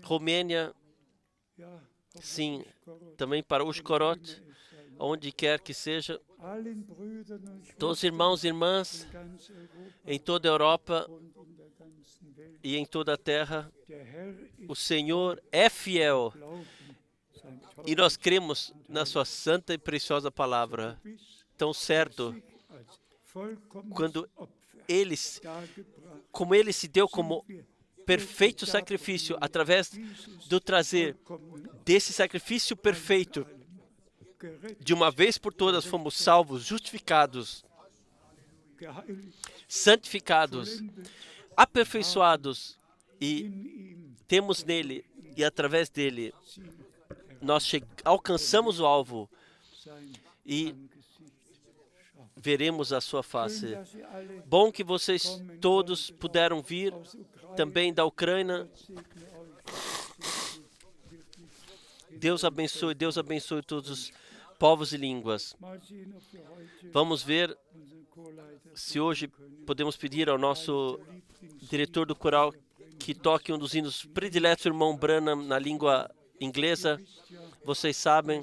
Romênia, sim, também para Ushgorod, onde quer que seja, todos os irmãos e irmãs em toda a Europa e em toda a terra. O Senhor é fiel e nós cremos na sua santa e preciosa palavra. Tão certo, como ele se deu como perfeito sacrifício, através do trazer desse sacrifício perfeito, de uma vez por todas fomos salvos, justificados, santificados, aperfeiçoados, e temos nele e através dele nós alcançamos o alvo e veremos a sua face. Bom que vocês todos puderam vir, também da Ucrânia. Deus abençoe todos os povos e línguas. Vamos ver se hoje podemos pedir ao nosso diretor do coral que toque um dos hinos prediletos, o irmão Branham, na língua inglesa. Vocês sabem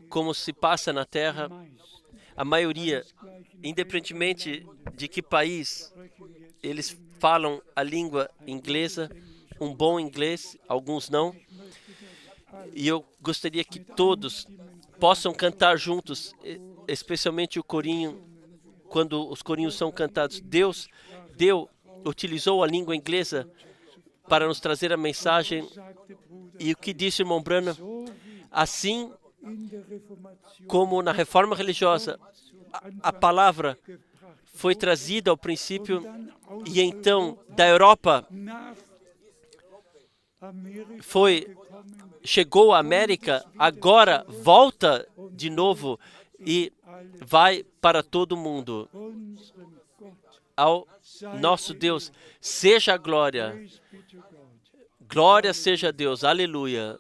como se passa na terra. A maioria, independentemente de que país, eles falam a língua inglesa, um bom inglês, alguns não. E eu gostaria que todos possam cantar juntos, especialmente o corinho, quando os corinhos são cantados. Deus utilizou a língua inglesa para nos trazer a mensagem. E o que disse o irmão Branham? Assim como na reforma religiosa, a palavra foi trazida ao princípio, e então da Europa chegou à América, agora volta de novo e vai para todo mundo. Ao nosso Deus seja a glória. Glória seja a Deus. Aleluia.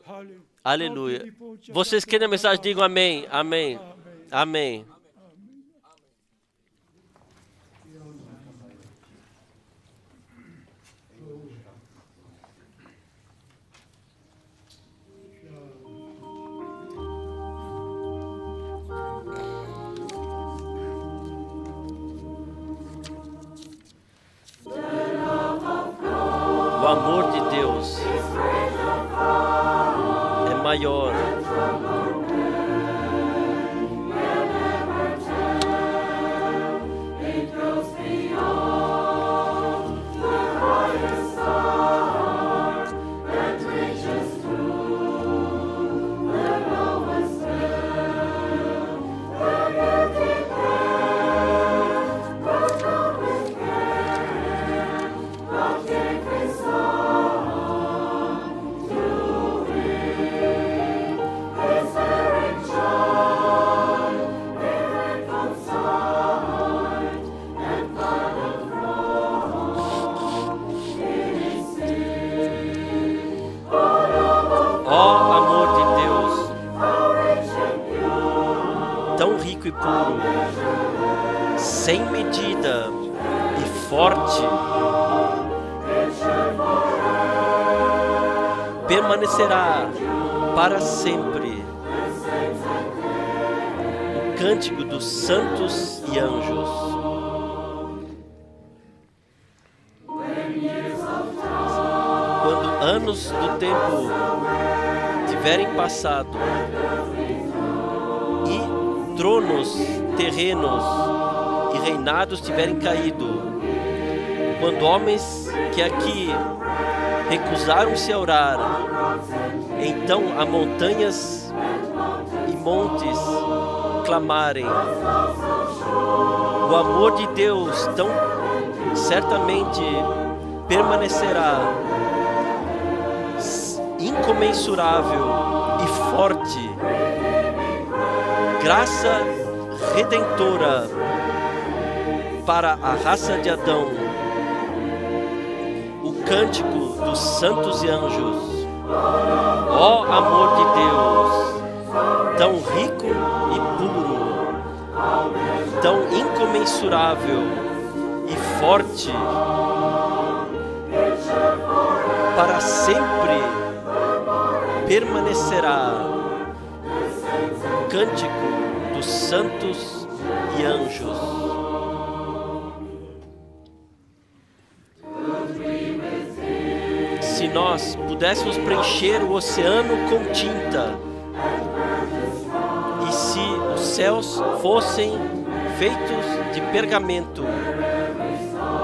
Aleluia. Vocês querem a mensagem? Digam amém. Amém. Amém. O amor de Deus é maior. E puro, sem medida e forte. permanecerá para sempre. O cântico dos santos e anjos. Quando anos do tempo tiverem passado e tronos terrenos e reinados tiverem caído, quando homens que aqui recusaram-se a orar, então há montanhas e montes clamarem. O amor de Deus tão certamente permanecerá incomensurável e forte. Graça redentora para a raça de Adão. O cântico dos santos e anjos. Ó amor de Deus, tão rico e puro, tão incomensurável e forte, para sempre permanecerá. Cântico dos santos e anjos. Se nós pudéssemos preencher o oceano com tinta, e se os céus fossem feitos de pergamento,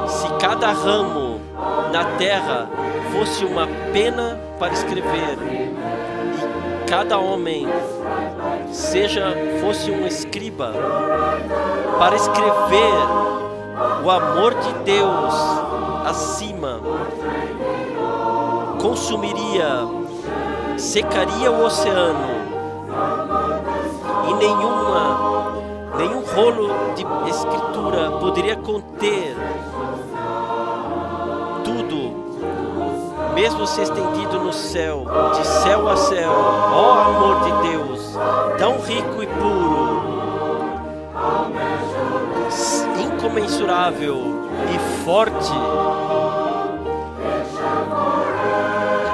se cada ramo na terra fosse uma pena para escrever, e cada homem fosse um escriba para escrever o amor de Deus acima, consumiria, secaria o oceano, e nenhum rolo de escritura poderia conter tudo, mesmo se estendido no céu, de céu a céu. Ó amor de Deus, tão rico e puro, incomensurável e forte,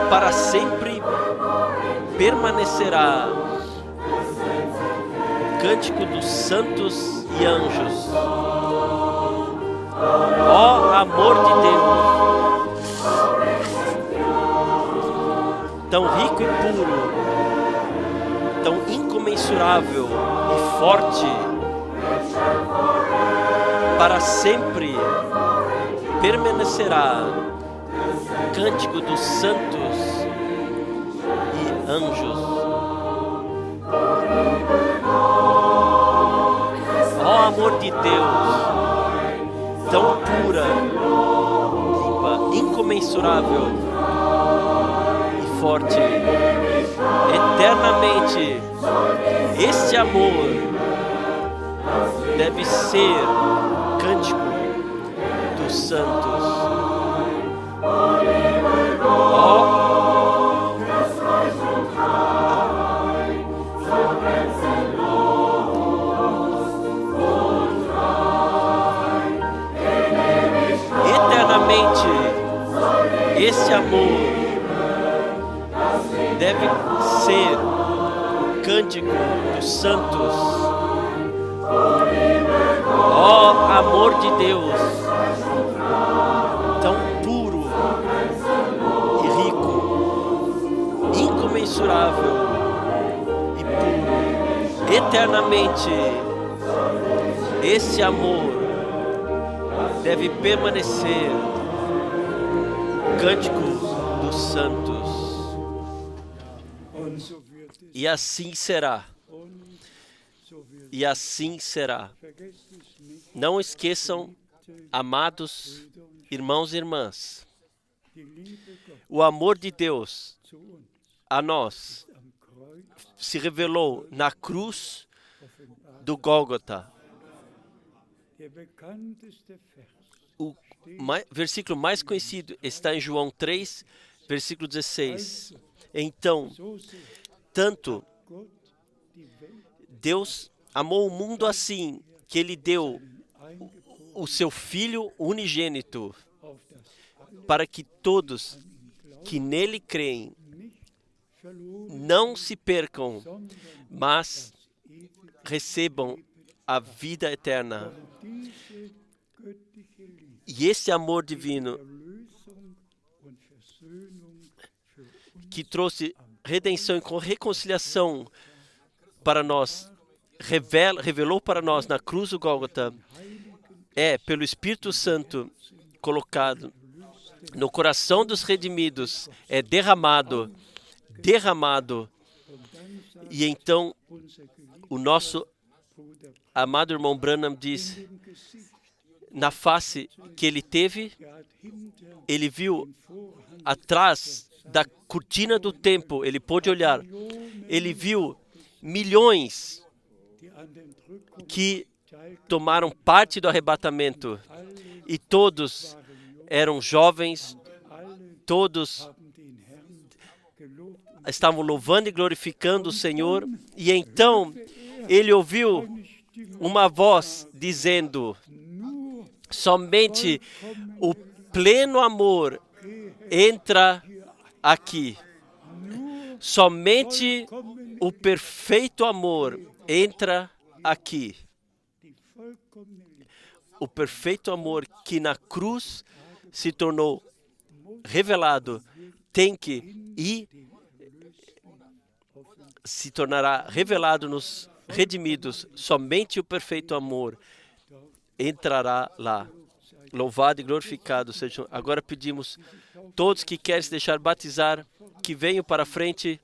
para sempre permanecerá. Cântico dos santos e anjos. Ó amor de Deus, tão rico e puro, tão incomensurável e forte, para sempre permanecerá. Cântico dos santos e anjos. Ó amor de Deus, tão pura, limpa, incomensurável e forte, eternamente, este amor deve ser cântico dos santos. Eternamente, esse amor deve ser o cântico dos santos. Ó amor de Deus, tão puro e rico, incomensurável e puro, eternamente, esse amor deve permanecer. Cântico dos santos. E assim será. E assim será. Não esqueçam, amados irmãos e irmãs, o amor de Deus a nós se revelou na cruz do Gólgota. O versículo mais conhecido está em João 3, versículo 16. Então, tanto Deus amou o mundo assim, que Ele deu o seu Filho unigênito, para que todos que nele creem não se percam, mas recebam a vida eterna. E esse amor divino que trouxe redenção e reconciliação para nós, revelou para nós na cruz do Gólgota, é pelo Espírito Santo colocado no coração dos redimidos, é derramado, e então o nosso amado irmão Branham diz, na face que ele teve, ele viu atrás da cortina do tempo, ele pôde olhar, ele viu milhões que tomaram parte do arrebatamento, e todos eram jovens, todos estavam louvando e glorificando o Senhor, e então ele ouviu uma voz dizendo, somente o pleno amor entra aqui. Somente o perfeito amor entra aqui. O perfeito amor que na cruz se tornou revelado tem que ir, se tornará revelado nos redimidos. Somente o perfeito amor entrará lá. Louvado e glorificado seja. Agora pedimos todos que querem se deixar batizar, que venham para a frente,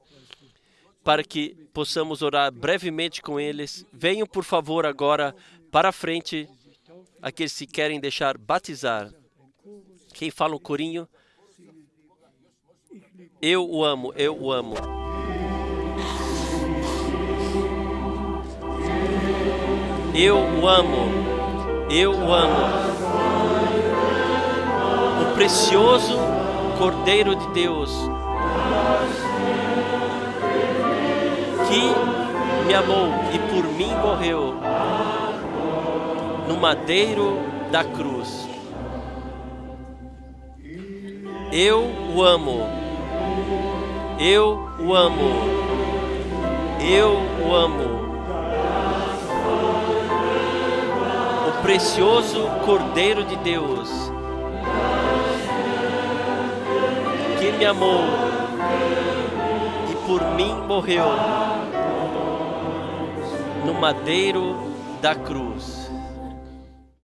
para que possamos orar brevemente com eles. Venham, por favor, agora para a frente, aqueles que querem deixar batizar. Quem fala um corinho? Eu o amo, eu o amo. Eu o amo, eu o amo. O precioso Cordeiro de Deus, que me amou e por mim morreu no madeiro da cruz. Eu o amo, eu o amo, eu o amo. O precioso Cordeiro de Deus, que me amou e por mim morreu no madeiro da cruz.